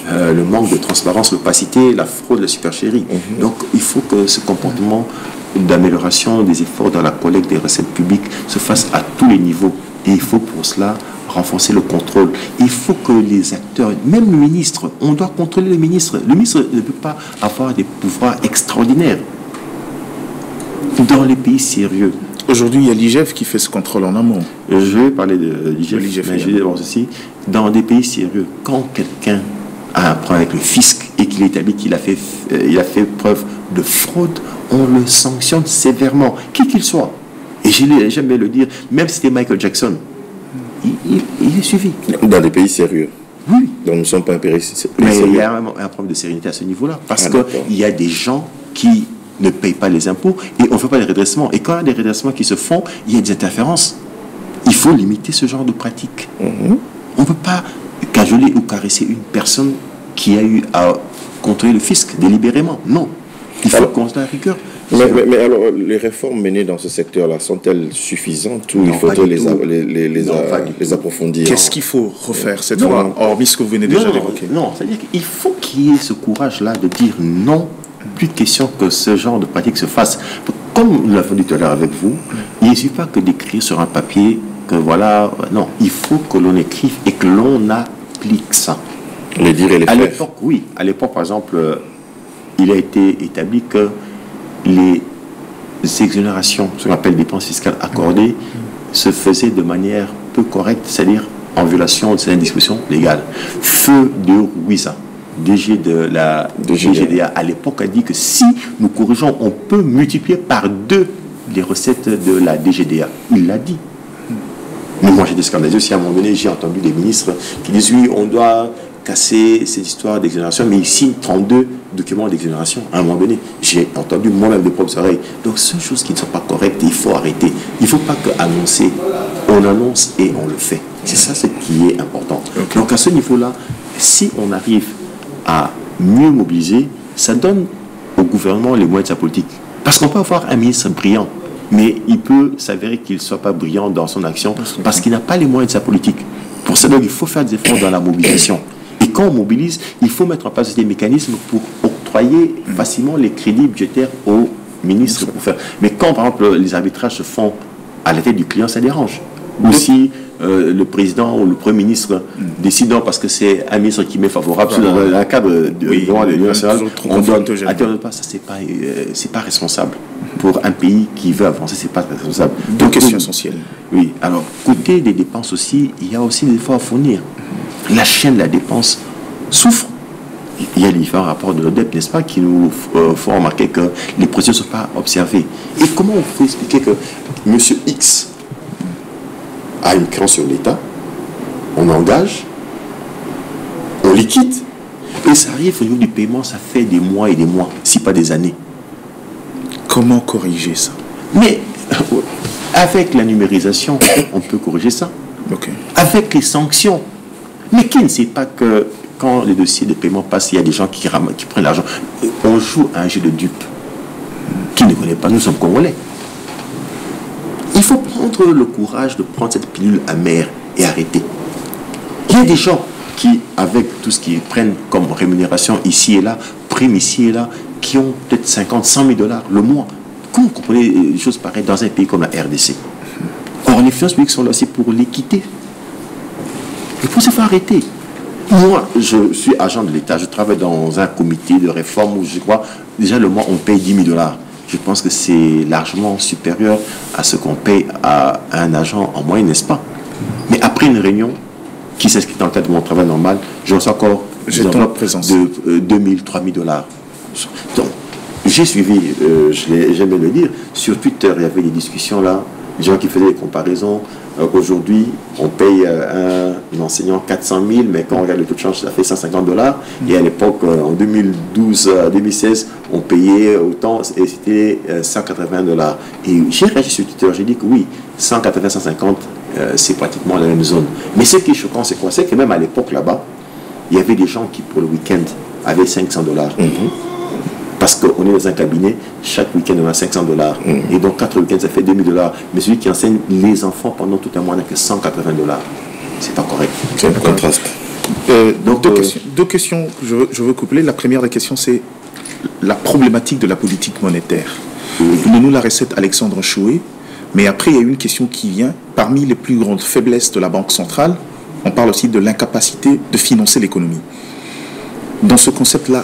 le manque de transparence, l'opacité, la fraude, la supercherie. Donc il faut que ce comportement d'amélioration des efforts dans la collecte des recettes publiques se fasse à tous les niveaux. Et il faut pour cela renforcer le contrôle. Il faut que les acteurs, même le ministre, on doit contrôler le ministre. Le ministre ne peut pas avoir des pouvoirs extraordinaires dans les pays sérieux. Aujourd'hui, il y a l'IGF qui fait ce contrôle en amont. Je vais parler de l'IGF, mais je vais d'abord ceci. Dans des pays sérieux, quand quelqu'un a un problème avec le fisc et qu'il établit qu'il a fait preuve de fraude, on le sanctionne sévèrement, qui qu'il soit. Et j'aime bien le dire, même si c'était Michael Jackson, il est suivi. Dans des pays sérieux. Oui. Donc nous ne sommes pas un pays sérieux. Mais il y a un problème de sérénité à ce niveau-là. Parce qu'il y a des gens qui ne payent pas les impôts et on ne fait pas les redressements. Et quand il y a des redressements qui se font, il y a des interférences. Il faut limiter ce genre de pratique. On ne peut pas cajoler ou caresser une personne qui a eu à contrôler le fisc délibérément. Non. Il faut qu'on se la rigueur. Mais alors, les réformes menées dans ce secteur-là sont-elles suffisantes ou il faudrait les approfondir? Qu'est-ce qu'il faut refaire cette fois, hormis ce que vous venez déjà d'évoquer? Non, c'est-à-dire qu'il faut qu'il y ait ce courage-là de dire non, plus de question que ce genre de pratique se fasse. Comme nous l'avons dit tout à l'heure avec vous, il ne suffit pas que d'écrire sur un papier que voilà, non, il faut que l'on écrive et que l'on applique ça. Les dire et les faire. À l'époque, oui. À l'époque, par exemple, il a été établi que les exonérations, ce qu'on appelle dépenses fiscales accordées, se faisaient de manière peu correcte, c'est-à-dire en violation de certaines dispositions légales. Feu de Ruiza, DG de la DGDA, à l'époque, a dit que si nous corrigeons, on peut multiplier par 2 les recettes de la DGDA. Il l'a dit. Mais moi, j'étais scandalisé aussi. À un moment donné, j'ai entendu des ministres qui disent oui, on doit casser cette histoire d'exonération, mais ils signent 32 documents d'exonération. À un moment donné, j'ai entendu moi-même de propres oreilles. Donc, ce sont des choses qui ne sont pas correctes, il faut arrêter. Il ne faut pas qu'annoncer, on annonce et on le fait. C'est ça ce qui est important. Okay. Donc, à ce niveau-là, si on arrive à mieux mobiliser, ça donne au gouvernement les moyens de sa politique. Parce qu'on peut avoir un ministre brillant, mais il peut s'avérer qu'il ne soit pas brillant dans son action parce qu'il n'a pas les moyens de sa politique. Pour ça, donc, il faut faire des efforts dans la mobilisation. Et quand on mobilise, il faut mettre en place des mécanismes pour octroyer facilement les crédits budgétaires aux ministres pour faire. Mais quand, par exemple, les arbitrages se font à la tête du client, ça dérange. Ou si le président ou le Premier ministre décidant, parce que c'est un ministre qui m'est favorable, dans un cadre de droit de l'Union nationale, on donne pas, ça c'est pas responsable. Pour un pays qui veut avancer, c'est pas responsable. Deux questions essentielles. Oui, alors, côté des dépenses aussi, il y a aussi des efforts à fournir. La chaîne de la dépense souffre. Il y a les différents rapports de l'ODEP, n'est-ce pas, qui nous font remarquer que les procédures ne sont pas observées. Et comment on peut expliquer que M. X a une créance sur l'État, on engage, on liquide, et ça arrive au niveau du paiement, ça fait des mois et des mois, si pas des années. Comment corriger ça? Mais avec la numérisation, on peut corriger ça. Okay. Avec les sanctions. Mais qui ne sait pas que quand les dossiers de paiement passent, il y a des gens qui prennent l'argent. On joue à un jeu de dupes. Qui ne connaît pas, nous sommes Congolais. Il faut prendre le courage de prendre cette pilule amère et arrêter. Il y a des gens qui, avec tout ce qu'ils prennent comme rémunération ici et là, prime ici et là, qui ont peut-être 50, 100 000 $ le mois. Comment vous comprenez des choses pareilles dans un pays comme la RDC? Or, les finances publiques sont là aussi pour l'équité. Il faut se faire arrêter. Moi, je suis agent de l'État, je travaille dans un comité de réforme où je crois, déjà le mois, on paye 10 000 $. Je pense que c'est largement supérieur à ce qu'on paye à un agent en moyenne, n'est-ce pas? Mais après une réunion qui s'inscrit dans le cadre de mon travail normal, je reçois encore une enveloppe de 2 000, 3 000 $. Donc, j'ai suivi, j'aimais le dire, sur Twitter, il y avait des discussions là, des gens qui faisaient des comparaisons. Aujourd'hui, on paye un enseignant 400 000, mais quand on regarde le taux de change, ça fait 150 $. Et à l'époque, en 2012-2016, on payait autant, et c'était 180 $. Et j'ai réagi sur Twitter, j'ai dit que oui, 180, 150, c'est pratiquement la même zone. Mais ce qui est choquant, c'est quoi? C'est que même à l'époque là-bas, il y avait des gens qui, pour le week-end, avaient 500 $. Parce qu'on est dans un cabinet, chaque week-end on a 500 $. Et donc 4 week-ends, ça fait 2000 $. Mais celui qui enseigne les enfants pendant tout un mois n'a que 180 $. C'est pas correct. C'est un contraste. Donc deux questions que je veux coupler. La première des questions, c'est la problématique de la politique monétaire. Nous la recette Alexandre Choué, mais après il y a une question qui vient. Parmi les plus grandes faiblesses de la Banque centrale, on parle aussi de l'incapacité de financer l'économie. Dans ce concept-là,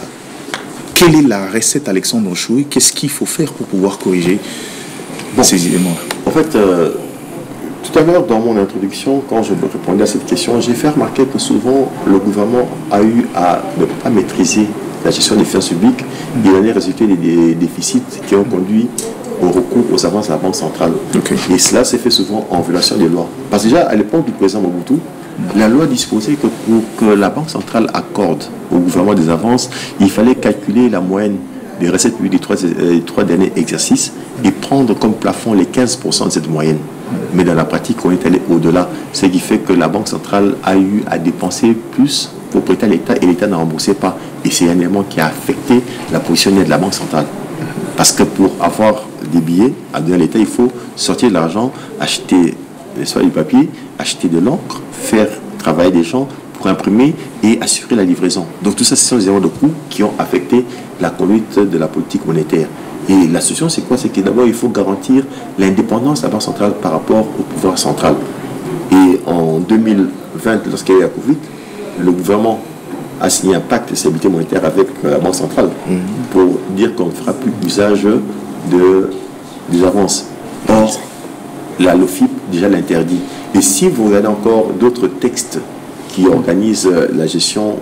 quelle est la recette Alexandre Choué? Qu'est-ce qu'il faut faire pour pouvoir corriger ces éléments? En fait, tout à l'heure, dans mon introduction, quand je répondais à cette question, j'ai fait remarquer que souvent, le gouvernement a eu à ne pas maîtriser la gestion des finances publiques. Il en est résulté des déficits qui ont conduit au recours aux avances de la Banque centrale. Okay. Et cela s'est fait souvent en violation des lois. Parce que déjà, à l'époque du président Mobutu, la loi disposait que pour que la Banque centrale accorde au gouvernement des avances, il fallait calculer la moyenne des recettes publiques des trois derniers exercices et prendre comme plafond les 15% de cette moyenne. Mais dans la pratique, on est allé au-delà. Ce qui fait que la Banque centrale a eu à dépenser plus pour prêter à l'État et l'État n'en remboursait pas. Et c'est un élément qui a affecté la position de la Banque centrale. Parce que pour avoir des billets à donner à l'État, il faut sortir de l'argent, acheter soit du papier, acheter de l'encre, faire travailler des gens pour imprimer et assurer la livraison. Donc tout ça, ce sont des éléments de coûts qui ont affecté la conduite de la politique monétaire. Et la solution, c'est quoi? C'est que d'abord, il faut garantir l'indépendance de la Banque centrale par rapport au pouvoir central. Et en 2020, lorsqu'il y a eu la Covid, le gouvernement a signé un pacte de stabilité monétaire avec la Banque centrale pour dire qu'on ne fera plus usage des avances. Or, la LOFIP déjà l'interdit. Et si vous regardez encore d'autres textes qui organisent la gestion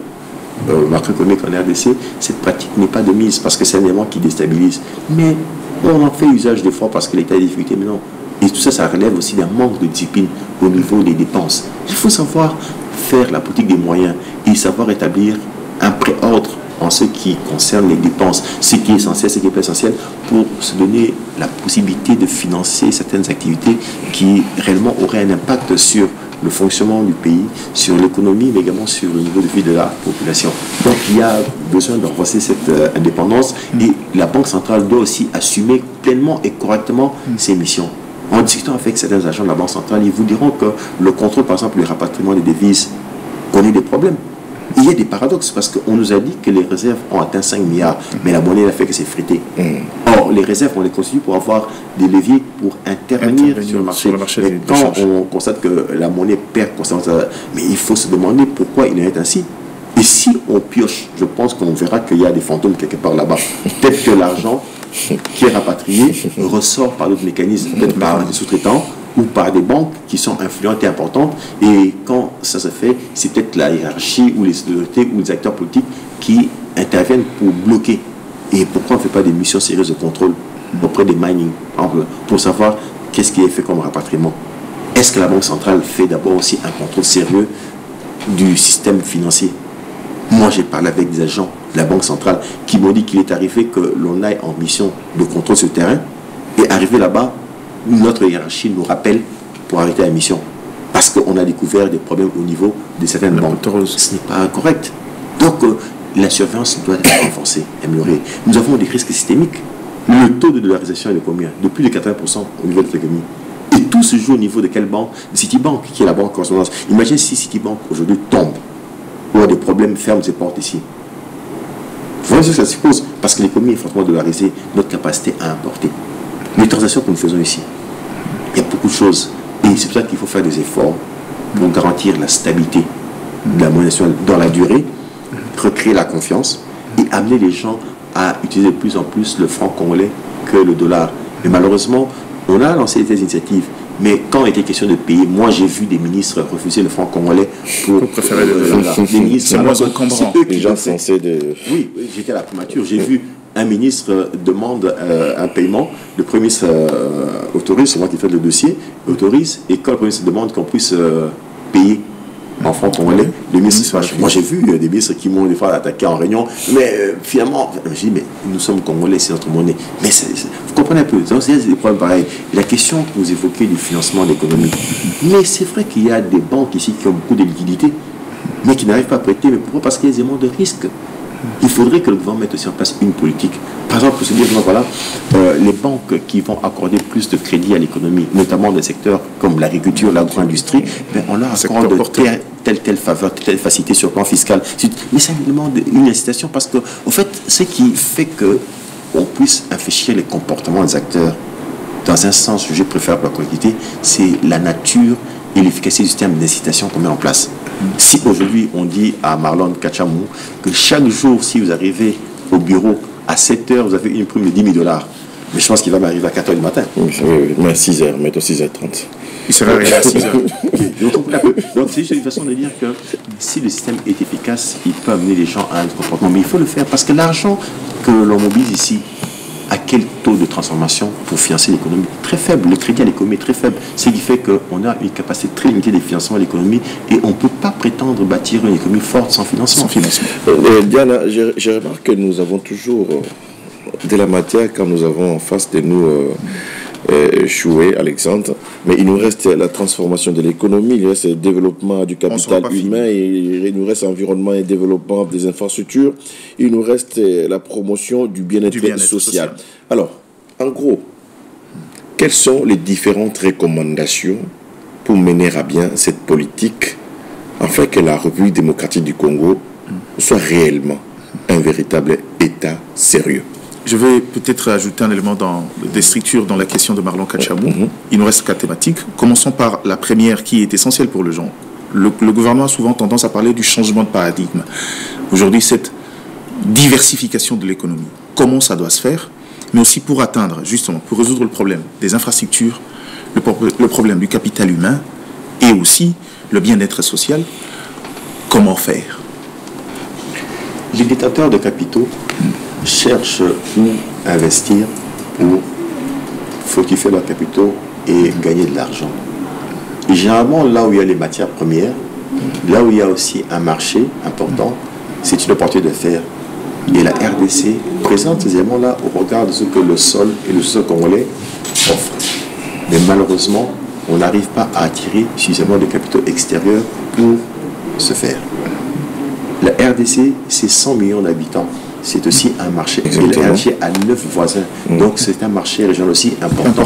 macroéconomique en RDC, cette pratique n'est pas de mise parce que c'est un élément qui déstabilise. Mais on en fait usage des fois parce que l'État a des difficultés, mais non. Et tout ça, ça relève aussi d'un manque de discipline au niveau des dépenses. Il faut savoir faire la politique des moyens et savoir établir un préordre en ce qui concerne les dépenses, ce qui est essentiel, ce qui n'est pas essentiel, pour se donner la possibilité de financer certaines activités qui réellement auraient un impact sur le fonctionnement du pays, sur l'économie, mais également sur le niveau de vie de la population. Donc il y a besoin de renforcer cette indépendance et la Banque centrale doit aussi assumer pleinement et correctement ses missions. En discutant avec certains agents de la Banque centrale, ils vous diront que le contrôle, par exemple, du rapatriement des devises connaît des problèmes. Il y a des paradoxes parce qu'on nous a dit que les réserves ont atteint 5 milliards, mais la monnaie n'a fait que s'effriter. Or, les réserves, on les constitue pour avoir des leviers pour intervenir sur le marché. Et quand on constate que la monnaie perd constamment, mais il faut se demander pourquoi il en est ainsi. Et si on pioche, je pense qu'on verra qu'il y a des fantômes quelque part là-bas. Peut-être que l'argent qui est rapatrié ressort par d'autres mécanismes, peut-être par des sous-traitants ou par des banques qui sont influentes et importantes. Et quand ça se fait, c'est peut-être la hiérarchie ou les autorités ou les acteurs politiques qui interviennent pour bloquer. Et pourquoi on ne fait pas des missions sérieuses de contrôle auprès des mining, pour savoir qu'est-ce qui est fait comme rapatriement? Est-ce que la Banque centrale fait d'abord aussi un contrôle sérieux du système financier? Moi, j'ai parlé avec des agents de la Banque centrale qui m'ont dit qu'il est arrivé que l'on aille en mission de contrôle sur le terrain et arrivé là-bas, notre hiérarchie nous rappelle pour arrêter la mission. Parce qu'on a découvert des problèmes au niveau de certaines banques. Ce n'est pas correct. Donc, la surveillance doit être renforcée, améliorée. Nous avons des risques systémiques. Le taux de dollarisation est de combien? De plus de 80% au niveau de l'économie. Et tout se joue au niveau de quelle banque? De Citibank, qui est la banque correspondance. Imagine si Citibank aujourd'hui tombe, ou a des problèmes, ferme ses portes ici. Voilà ce que ça suppose, parce que l'économie est fortement dollarisée, notre capacité à importer. Les transactions que nous faisons ici, il y a beaucoup de choses. Et c'est pour ça qu'il faut faire des efforts pour garantir la stabilité de la monnaie nationale dans la durée, recréer la confiance et amener les gens à utiliser de plus en plus le franc congolais que le dollar. Mais malheureusement, on a lancé des initiatives. Mais quand il était question de payer, moi j'ai vu des ministres refuser le franc congolais pour préférer le dollar. Des ministres, c'est eux qui gens censés de... Oui, j'étais à la primature, j'ai vu un ministre demande un paiement, le Premier ministre autorise, c'est moi qui fais le dossier, autorise, et quand le Premier ministre demande qu'on puisse payer en franc congolais, le ministre, moi j'ai vu des ministres qui m'ont des fois attaqué en réunion, mais finalement, j'ai dit, mais nous sommes congolais, c'est notre monnaie. Mais vous comprenez un peu, c'est des problèmes pareils. La question que vous évoquez du financement de l'économie, mais c'est vrai qu'il y a des banques ici qui ont beaucoup de liquidités, mais qui n'arrivent pas à prêter, mais pourquoi? Parce qu'il y a des éléments de risque. Il faudrait que le gouvernement mette aussi en place une politique. Par exemple, pour se dire, voilà, les banques qui vont accorder plus de crédit à l'économie, notamment dans des secteurs comme l'agriculture, l'agro-industrie, on leur accorde telle faveur, telle facilité sur le plan fiscal. Mais c'est un élément une incitation parce que, au fait, ce qui fait qu'on puisse infléchir les comportements des acteurs, dans un sens, je préfère la collectivité, c'est la nature et l'efficacité du système d'incitation qu'on met en place. Si aujourd'hui on dit à Marlon Kachamou que chaque jour, si vous arrivez au bureau à 7 h, vous avez une prime de 10 000 $, mais je pense qu'il va m'arriver à 4 h du matin. Oui, mais à 6 h, mettons 6h30. Il sera arrivé à 6 h. Donc c'est juste une façon de dire que si le système est efficace, il peut amener les gens à un comportement. Mais il faut le faire parce que l'argent que l'on mobilise ici, à quel taux de transformation pour financer l'économie? Très faible. Le crédit à l'économie est très faible. Ce qui fait qu'on a une capacité très limitée de financement à l'économie et on ne peut pas prétendre bâtir une économie forte sans financement. Diana, je remarque que nous avons toujours de la matière quand nous avons en face de nous Choué, Alexandre. Mais il nous reste la transformation de l'économie, il reste le développement du capital humain, il nous reste l'environnement et développement des infrastructures, il nous reste la promotion du bien-être social. Alors, en gros, quelles sont les différentes recommandations pour mener à bien cette politique afin que la République démocratique du Congo soit réellement un véritable État sérieux? Je vais peut-être ajouter un élément des structures dans la question de Marlon Kachabou. Il nous reste 4 thématiques. Commençons par la première qui est essentielle pour le genre. Le gouvernement a souvent tendance à parler du changement de paradigme. Aujourd'hui, cette diversification de l'économie, comment ça doit se faire, mais aussi pour atteindre, justement, pour résoudre le problème des infrastructures, le problème du capital humain et aussi le bien-être social, comment faire? Les détenteurs de capitaux cherchent où investir pour fructifier leurs capitaux et gagner de l'argent. Et généralement, là où il y a les matières premières, là où il y a aussi un marché important, c'est une opportunité de faire. Et la RDC présente ces éléments-là au regard de ce que le sol et le sol congolais offrent. Mais malheureusement, on n'arrive pas à attirer suffisamment de capitaux extérieurs pour ce faire. La RDC, c'est 100 millions d'habitants. C'est aussi un marché. Et la RDC a 9 voisins. Donc c'est un marché régional aussi important.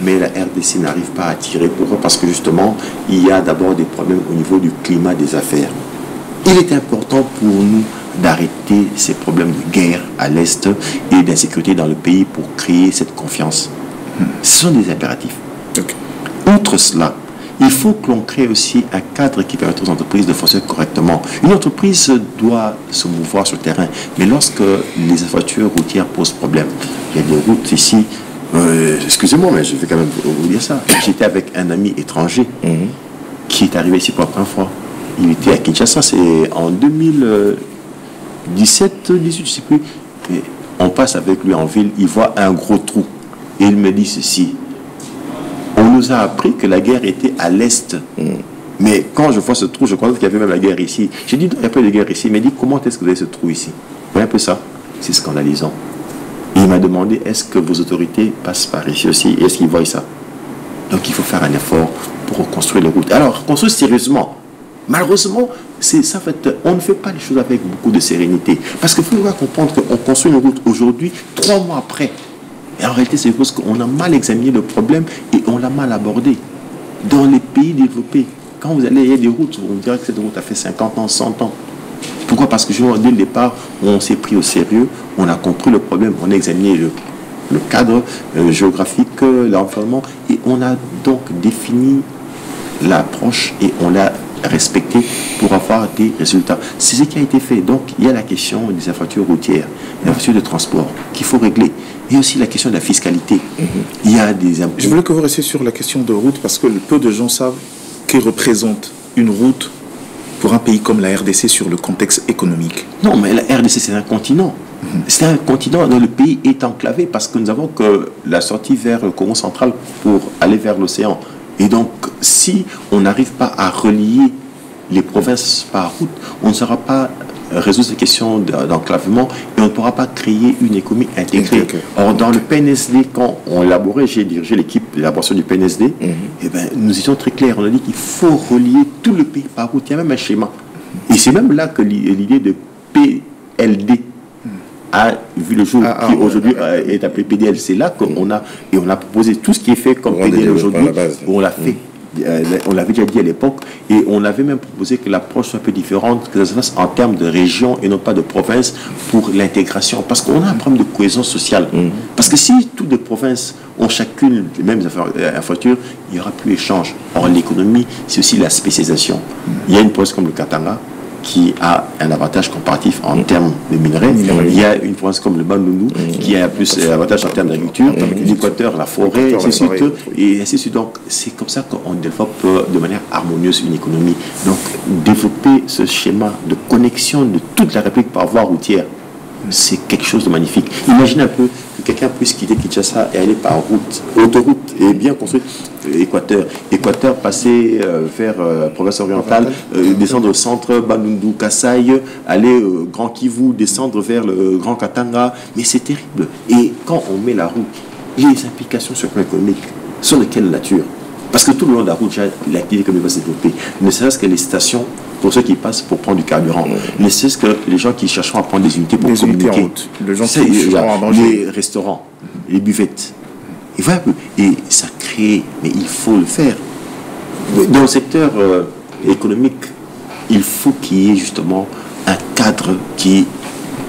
Mais la RDC n'arrive pas à attirer. Pourquoi? Parce que justement, il y a d'abord des problèmes au niveau du climat des affaires. Il est important pour nous d'arrêter ces problèmes de guerre à l'Est et d'insécurité dans le pays pour créer cette confiance. Ce sont des impératifs. Outre cela, il faut que l'on crée aussi un cadre qui permette aux entreprises de fonctionner correctement. Une entreprise doit se mouvoir sur le terrain, mais lorsque les infrastructures routières posent problème, il y a des routes ici, excusez-moi, mais je vais quand même vous dire ça. J'étais avec un ami étranger qui est arrivé ici pour la première fois. Il était à Kinshasa, c'est en 2017, 18, je ne sais plus. Et on passe avec lui en ville, il voit un gros trou. Et il me dit ceci: on nous a appris que la guerre était à l'Est. Mais quand je vois ce trou, je constate qu'il y avait même la guerre ici. J'ai dit, il n'y a pas de guerre ici. Il m'a dit, comment est-ce que vous avez ce trou ici? Vous voyez un peu ça? C'est scandalisant. Et il m'a demandé, est-ce que vos autorités passent par ici aussi? Est-ce qu'ils voient ça? Donc il faut faire un effort pour reconstruire les routes. Alors, construire sérieusement. Malheureusement, c'est ça, en fait, on ne fait pas les choses avec beaucoup de sérénité. Parce qu'il faut comprendre qu'on construit une route aujourd'hui, 3 mois après. Et en réalité, c'est parce qu'on a mal examiné le problème et on l'a mal abordé. Dans les pays développés, quand vous allez, il y a des routes, on dirait que cette route a fait 50 ans, 100 ans. Pourquoi? Parce que dès le départ, on s'est pris au sérieux, on a compris le problème, on a examiné le cadre géographique, l'environnement, et on a donc défini l'approche et on l'a respecté pour avoir des résultats. C'est ce qui a été fait. Donc, il y a la question des infrastructures routières, des infrastructures de transport qu'il faut régler. Il y a aussi la question de la fiscalité. Il y a des impôts. Je voulais que vous restiez sur la question de route parce que peu de gens savent que représente une route pour un pays comme la RDC sur le contexte économique. Non, mais la RDC, c'est un continent. C'est un continent dont le pays est enclavé parce que nous avons que la sortie vers le Congo central pour aller vers l'océan. Et donc, si on n'arrive pas à relier les provinces par route, on ne saura pas résoudre ces questions d'enclavement et on ne pourra pas créer une économie intégrée. Or, dans le PNSD, quand on élaborait, j'ai dirigé l'équipe d'élaboration du PNSD, eh ben, nous étions très clairs. On a dit qu'il faut relier tout le pays par route. Il y a même un schéma. Et c'est même là que l'idée de PLD a vu le jour, qui aujourd'hui est appelé PDL. C'est là qu'on a, et on a proposé tout ce qui est fait comme PDL aujourd'hui, on l'a fait. On l'avait déjà dit à l'époque, et on avait même proposé que l'approche soit un peu différente, que ça se fasse en termes de région et non pas de province pour l'intégration. Parce qu'on a un problème de cohésion sociale. Parce que si toutes les provinces ont chacune les mêmes infrastructures, il n'y aura plus d'échange. Or, l'économie, c'est aussi la spécialisation. Il y a une province comme le Katanga qui a un avantage comparatif en termes de minerais. Il y a une province comme le Bandundu qui a plus d'avantage en termes d'agriculture, l'Équateur, la forêt, et ainsi de suite. Donc, c'est comme ça qu'on développe de manière harmonieuse une économie. Donc, développer ce schéma de connexion de toute la République par voie routière, c'est quelque chose de magnifique. Imaginez un peu que quelqu'un puisse quitter Kinshasa et aller par autoroute et bien construite. Équateur, passer vers province orientale, descendre au centre, Bandundu, Kasaï, aller Grand Kivu, descendre vers le Grand Katanga. Mais c'est terrible. Et quand on met la route les implications sur le plan économique sont de quelle nature? Parce que tout le long de la route, l'activité économique va se développer. Ne serait-ce que les stations, pour ceux qui passent pour prendre du carburant, ne serait-ce que les gens qui chercheront à prendre des unités pour communiquer. Les gens qui chercheront à manger. Les restaurants, les buvettes. Et voilà, et ça crée, mais il faut le faire. Dans le secteur économique, il faut qu'il y ait justement un cadre qui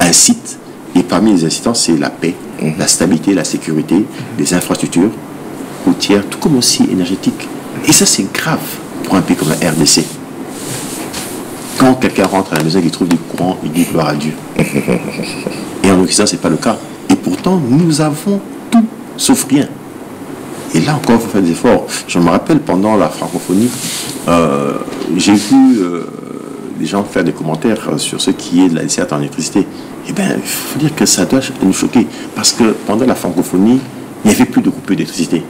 incite. Et parmi les incitants, c'est la paix, la stabilité, la sécurité, les infrastructures routières, tout comme aussi énergétiques. Et ça, c'est grave pour un pays comme la RDC. Quand quelqu'un rentre à la maison et qu'il trouve du courant, il dit gloire à Dieu. Et en Occident, ce n'est pas le cas. Et pourtant, nous avons tout sauf rien. Et là encore, il faut faire des efforts. Je me rappelle, pendant la francophonie, j'ai vu des gens faire des commentaires sur ce qui est de la desserte en électricité. Eh bien, il faut dire que ça doit nous choquer. Parce que pendant la francophonie, il n'y avait plus de coupure d'électricité.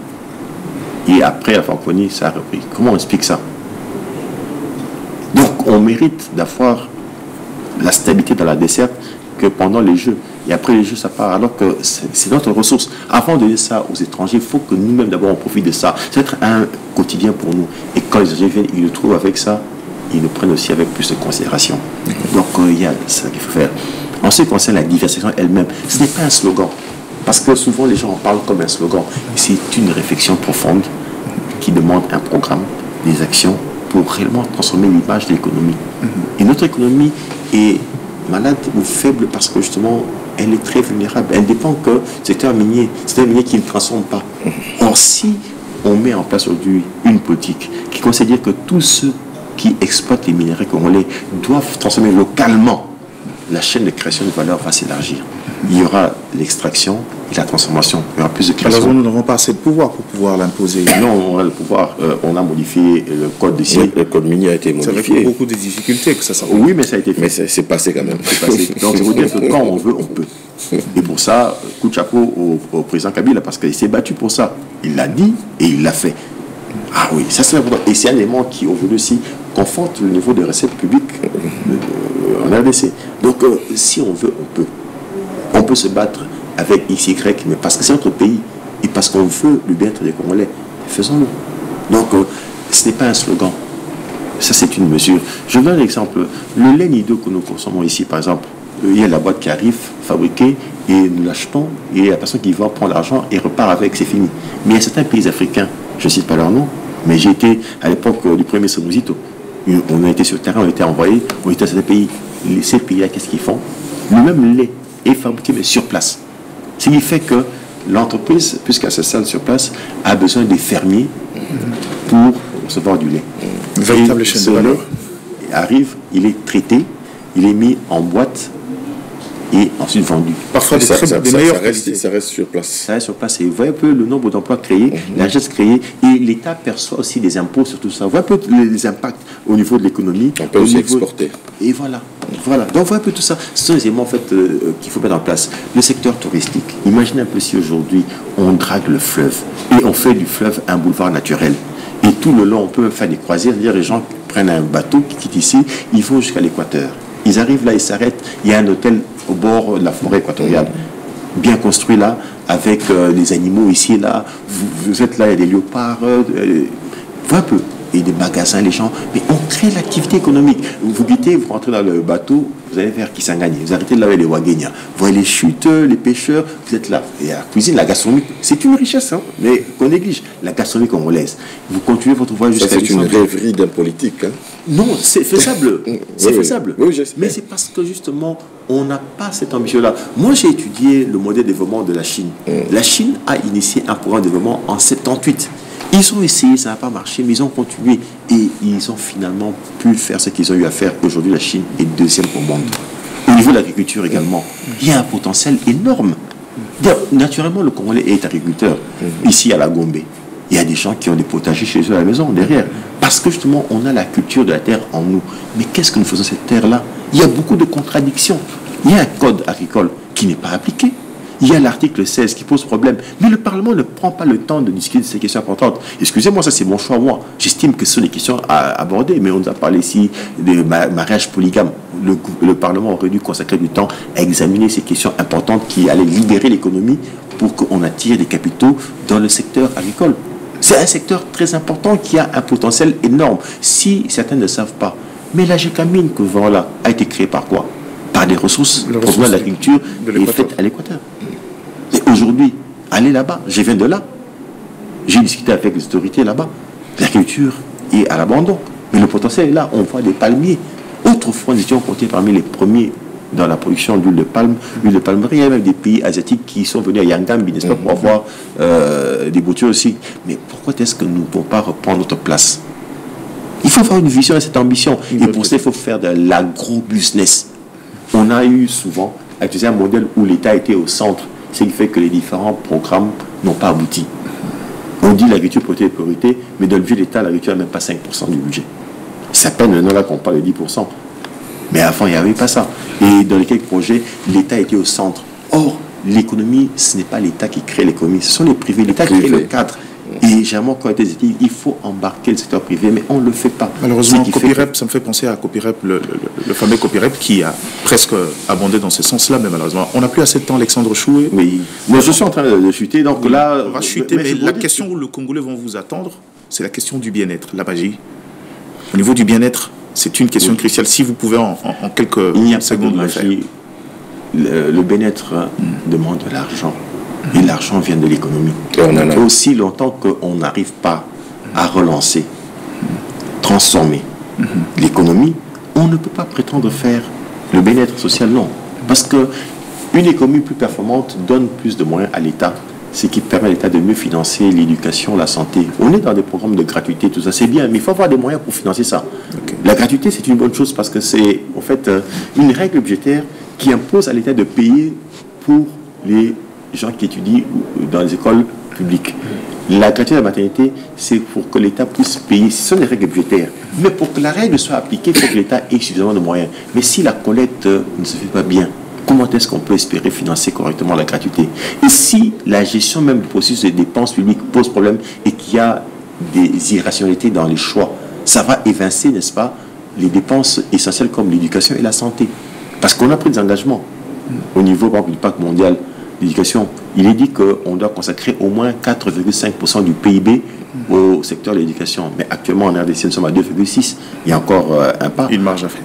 Et après la francophonie, ça a repris. Comment on explique ça? Donc, on mérite d'avoir la stabilité dans la desserte que pendant les Jeux. Et après les Jeux, ça part. Alors que c'est notre ressource. Avant de donner ça aux étrangers, il faut que nous-mêmes, d'abord, on profite de ça. C'est être un quotidien pour nous. Et quand les étrangers viennent, ils le trouvent avec ça, ils le prennent aussi avec plus de considération. Donc, il y a ça qu'il faut faire. En ce qui concerne la diversification elle-même, ce n'est pas un slogan. Parce que souvent, les gens en parlent comme un slogan. C'est une réflexion profonde qui demande un programme, des actions pour réellement transformer l'image de l'économie. Et notre économie est malade ou faible parce que justement, elle est très vulnérable. Elle dépend que du secteur minier. C'est un minier qui ne transforme pas. Or, si on met en place aujourd'hui une politique qui consiste à dire que tous ceux qui exploitent les minéraux congolais doivent transformer localement, la chaîne de création de valeur va s'élargir. Il y aura l'extraction et la transformation. Il y aura plus de création. Alors nous n'avons pas assez de pouvoir pour pouvoir l'imposer. Non, on a le pouvoir. On a modifié le code d'ici. Le code minier a été modifié. C'est avec beaucoup de difficultés que ça s'en fait. Oui, mais ça a été fait. Mais c'est passé quand même. C'est passé. Donc, ça veut dire que quand on veut, on peut. Et pour ça, coup de chapeau au président Kabila, parce qu'il s'est battu pour ça. Il l'a dit et il l'a fait. Ah oui, ça c'est important. Et c'est un élément qui, aujourd'hui aussi, conforte le niveau de recettes publiques en RDC. Donc, si on veut, on peut. On peut se battre avec XY, mais parce que c'est notre pays et parce qu'on veut le bien-être des Congolais, faisons-le. Donc, ce n'est pas un slogan. Ça, c'est une mesure. Je donne un exemple. Le lait nido que nous consommons ici, par exemple, il y a la boîte qui arrive, fabriquée, et nous l'achetons, et la personne qui va prendre l'argent et repart avec, c'est fini. Mais il y a certains pays africains, je ne cite pas leur nom, mais j'ai été à l'époque du premier Somouzito. On a été sur le terrain, on a été envoyé, on était à certains pays. Ces pays-là, qu'est-ce qu'ils font? Le même lait est fabriqué, mais sur place. Ce qui fait que l'entreprise, puisqu'elle s'installe sur place, a besoin des fermiers pour recevoir du lait. Une véritable chaîne de valeur. Il arrive, il est traité, il est mis en boîte et ensuite vendu. Parfois ça reste sur place. Ça reste sur place. Et vous voyez un peu le nombre d'emplois créés, la richesse créée, et l'État perçoit aussi des impôts sur tout ça. Vous voyez un peu les impacts au niveau de l'économie. On peut aussi exporter. Et voilà. Voilà. Donc, vous voyez un peu tout ça. Ce sont des éléments en fait, qu'il faut mettre en place. Le secteur touristique. Imaginez un peu si aujourd'hui, on drague le fleuve et on fait du fleuve un boulevard naturel. Et tout le long, on peut faire des croisières. C'est-à-dire, les gens prennent un bateau qui quitte ici, ils vont jusqu'à l'équateur. Ils arrivent là, ils s'arrêtent. Il y a un hôtel au bord de la forêt équatoriale, bien construit là, avec les animaux ici, là. Vous êtes là, il y a des léopards. Voilà un peu. Et des magasins, les gens. Mais on crée l'activité économique. Vous quittez, vous rentrez dans le bateau, vous allez vers Kisangani. Vous arrêtez de là avec les Wagenia. Vous voyez les chutes, les pêcheurs, vous êtes là. Et la cuisine, la gastronomie, c'est une richesse, hein, mais qu'on néglige. La gastronomie congolaise. Vous continuez votre voyage jusqu'à c'est une rêverie d'un politique. Hein. Non, c'est faisable. C'est faisable. Oui, mais c'est parce que justement, on n'a pas cette ambition-là. Moi, j'ai étudié le modèle de développement de la Chine. La Chine a initié un programme de développement en 78. Ils ont essayé, ça n'a pas marché, mais ils ont continué. Et ils ont finalement pu faire ce qu'ils ont eu à faire. Aujourd'hui, la Chine est deuxième au monde. Au niveau de l'agriculture également, il y a un potentiel énorme. Naturellement, le Congolais est agriculteur. Ici, à la Gombe, il y a des gens qui ont des potagers chez eux à la maison, derrière. Parce que justement, on a la culture de la terre en nous. Mais qu'est-ce que nous faisons cette terre-là? Il y a beaucoup de contradictions. Il y a un code agricole qui n'est pas appliqué. Il y a l'article 16 qui pose problème. Mais le Parlement ne prend pas le temps de discuter de ces questions importantes. Excusez-moi, ça c'est mon choix, moi. J'estime que ce sont des questions à aborder, mais on nous a parlé ici de mariage polygame. Le Parlement aurait dû consacrer du temps à examiner ces questions importantes qui allaient libérer l'économie pour qu'on attire des capitaux dans le secteur agricole. C'est un secteur très important qui a un potentiel énorme. Si certains ne le savent pas, mais la GECAMINE que voilà a été créée par quoi? Par des ressources provenant de l'agriculture et faites à l'Équateur. Et aujourd'hui, allez là-bas, je viens de là. J'ai discuté avec les autorités là-bas. L'agriculture est à l'abandon. Mais le potentiel est là. On voit des palmiers. Autrefois, nous étions comptés parmi les premiers dans la production d'huile de palme, l'huile de palmerie. Il y a même des pays asiatiques qui sont venus à Yangambi, n'est-ce pas, pour avoir des boutures aussi. Mais pourquoi est-ce que nous ne pouvons pas reprendre notre place? Il faut avoir une vision et cette ambition. Et pour ça, il faut faire de l'agro-business. On a eu souvent un modèle où l'État était au centre, ce qui fait que les différents programmes n'ont pas abouti. On dit l'agriculture priorité, mais dans le budget de l'État, l'agriculture n'a même pas 5% du budget. C'est à peine maintenant là qu'on parle de 10%. Mais avant, il n'y avait pas ça. Et dans les quelques projets, l'État était au centre. Or, l'économie, ce n'est pas l'État qui crée l'économie, ce sont les privés. L'État crée le cadre. Et généralement, quand il faut embarquer le secteur privé, mais on ne le fait pas. Malheureusement, Copyrep, ça me fait penser à Copyrep, le fameux Copyrep qui a presque abondé dans ce sens-là, mais malheureusement, on n'a plus assez de temps, Alexandre Choué. Oui, mais je suis en train de chuter, donc là... On va chuter, mais la question où les Congolais vont vous attendre, c'est la question du bien-être, la magie. Au niveau du bien-être, c'est une question cruciale. Si vous pouvez en quelques secondes le faire. Le bien-être demande de l'argent. Et l'argent vient de l'économie. Aussi longtemps qu'on n'arrive pas à relancer, transformer l'économie, on ne peut pas prétendre faire le bien-être social, non. Parce qu'une économie plus performante donne plus de moyens à l'État, ce qui permet à l'État de mieux financer l'éducation, la santé. On est dans des programmes de gratuité, tout ça, c'est bien, mais il faut avoir des moyens pour financer ça. La gratuité, c'est une bonne chose parce que c'est en fait une règle budgétaire qui impose à l'État de payer pour les gens qui étudient dans les écoles publiques. La gratuité de la maternité, c'est pour que l'État puisse payer. Ce sont des règles budgétaires. Mais pour que la règle soit appliquée, il faut que l'État ait suffisamment de moyens. Mais si la collecte ne se fait pas bien, comment est-ce qu'on peut espérer financer correctement la gratuité? Et si la gestion même du processus de dépenses publiques pose problème et qu'il y a des irrationalités dans les choix, ça va évincer, n'est-ce pas, les dépenses essentielles comme l'éducation et la santé. Parce qu'on a pris des engagements au niveau par exemple, du pacte mondial d'éducation. Il est dit qu'on doit consacrer au moins 4,5% du PIB au secteur de l'éducation. Mais actuellement, en RDC, nous sommes à 2,6%. Il y a encore un pas. Une marge à faire.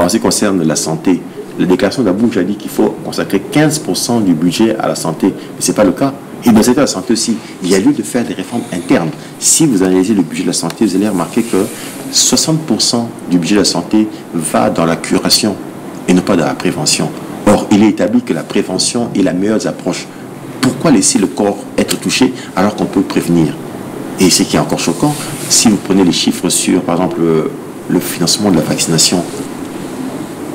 En ce qui concerne la santé, la déclaration d'Abuja a dit qu'il faut consacrer 15% du budget à la santé. Mais ce n'est pas le cas. Et dans le secteur de la santé aussi, il y a lieu de faire des réformes internes. Si vous analysez le budget de la santé, vous allez remarquer que 60% du budget de la santé va dans la curation et non pas dans la prévention. Or, il est établi que la prévention est la meilleure approche. Pourquoi laisser le corps être touché alors qu'on peut prévenir? Et ce qui est encore choquant, si vous prenez les chiffres sur, par exemple, le financement de la vaccination,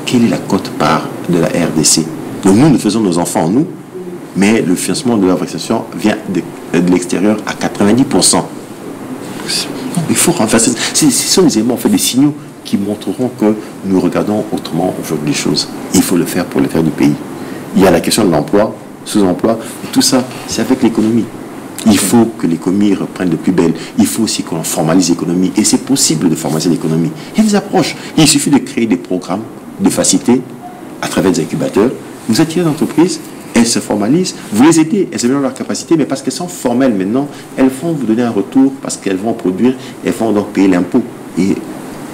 quelle est la cote-part de la RDC? Donc nous faisons nos enfants en nous, mais le financement de la vaccination vient de l'extérieur à 90%. Donc, il faut renverser. Ce sont des éléments, en fait, des signaux qui montreront que nous regardons autrement aujourd'hui les choses. Il faut le faire pour l'intérêt du pays. Il y a la question de l'emploi, sous-emploi, et tout ça, c'est avec l'économie. Il faut que l'économie reprenne de plus belle. Il faut aussi qu'on formalise l'économie. Et c'est possible de formaliser l'économie. Il y a des approches. Il suffit de créer des programmes de facilité à travers des incubateurs. Vous attirez l'entreprise, elles se formalisent, vous les aidez, elles améliorent leur capacité, mais parce qu'elles sont formelles maintenant, elles vont vous donner un retour parce qu'elles vont produire, elles vont donc payer l'impôt. Et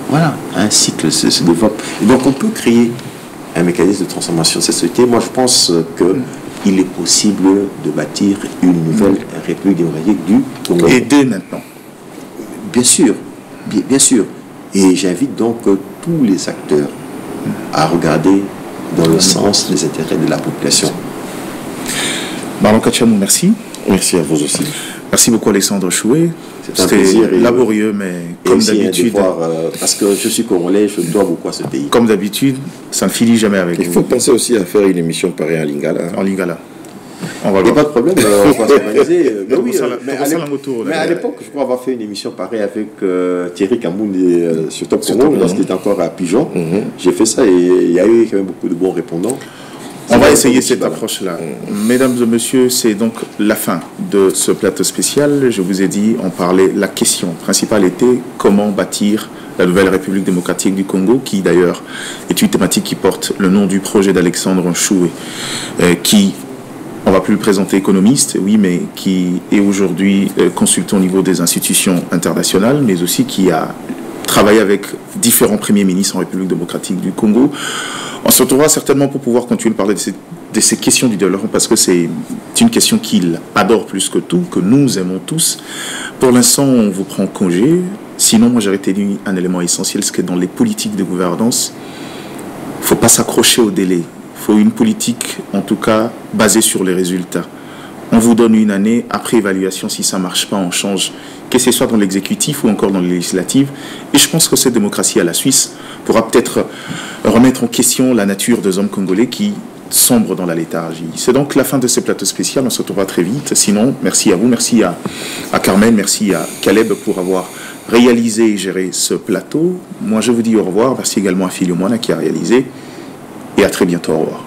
voilà, un cycle se développe. Et donc on peut créer un mécanisme de transformation de cette société. Moi je pense qu'il est possible de bâtir une nouvelle République démocratique du Congo. Et dès maintenant. Bien sûr, bien sûr. Et j'invite donc tous les acteurs à regarder dans le sens des intérêts de la population. Marlon Kachamou, merci. Merci à vous aussi. Merci beaucoup Alexandre Choué. C'est un plaisir. Laborieux, mais comme d'habitude. Parce que je suis congolais, je dois beaucoup à ce pays. Comme d'habitude, ça ne finit jamais avec vous. Il faut penser aussi à faire une émission pareille en Lingala. En Lingala. On va il n'y a pas de problème, on va s'organiser. Mais à l'époque, je crois avoir fait une émission pareille avec Thierry Kamoundi sur Top Congo, lorsqu'il était encore à Pigeon. J'ai fait ça et il y a eu quand même beaucoup de bons répondants. On va essayer cette approche-là. Mesdames et messieurs, c'est donc la fin de ce plateau spécial. Je vous ai dit, on parlait, la question principale était comment bâtir la nouvelle République démocratique du Congo, qui d'ailleurs est une thématique qui porte le nom du projet d'Alexandre Nshue, qui, on va plus le présenter économiste, oui, mais qui est aujourd'hui consultant au niveau des institutions internationales, mais aussi qui a travaillé avec différents premiers ministres en République démocratique du Congo. On se retrouvera certainement pour pouvoir continuer de parler de ces questions du développement, parce que c'est une question qu'il adore plus que tout, que nous aimons tous. Pour l'instant, on vous prend congé. Sinon, moi, j'ai retenu un élément essentiel, c'est que dans les politiques de gouvernance, il ne faut pas s'accrocher au délai. Il faut une politique, en tout cas, basée sur les résultats. On vous donne une année, après évaluation, si ça ne marche pas, on change, que ce soit dans l'exécutif ou encore dans les législatives. Et je pense que cette démocratie à la Suisse pourra peut-être remettre en question la nature des hommes congolais qui sombrent dans la léthargie. C'est donc la fin de ce plateau spécial. On se retrouvera très vite. Sinon, merci à vous, merci à Carmen, merci à Caleb pour avoir réalisé et géré ce plateau. Moi, je vous dis au revoir. Merci également à Philomena qui a réalisé. Et à très bientôt. Au revoir.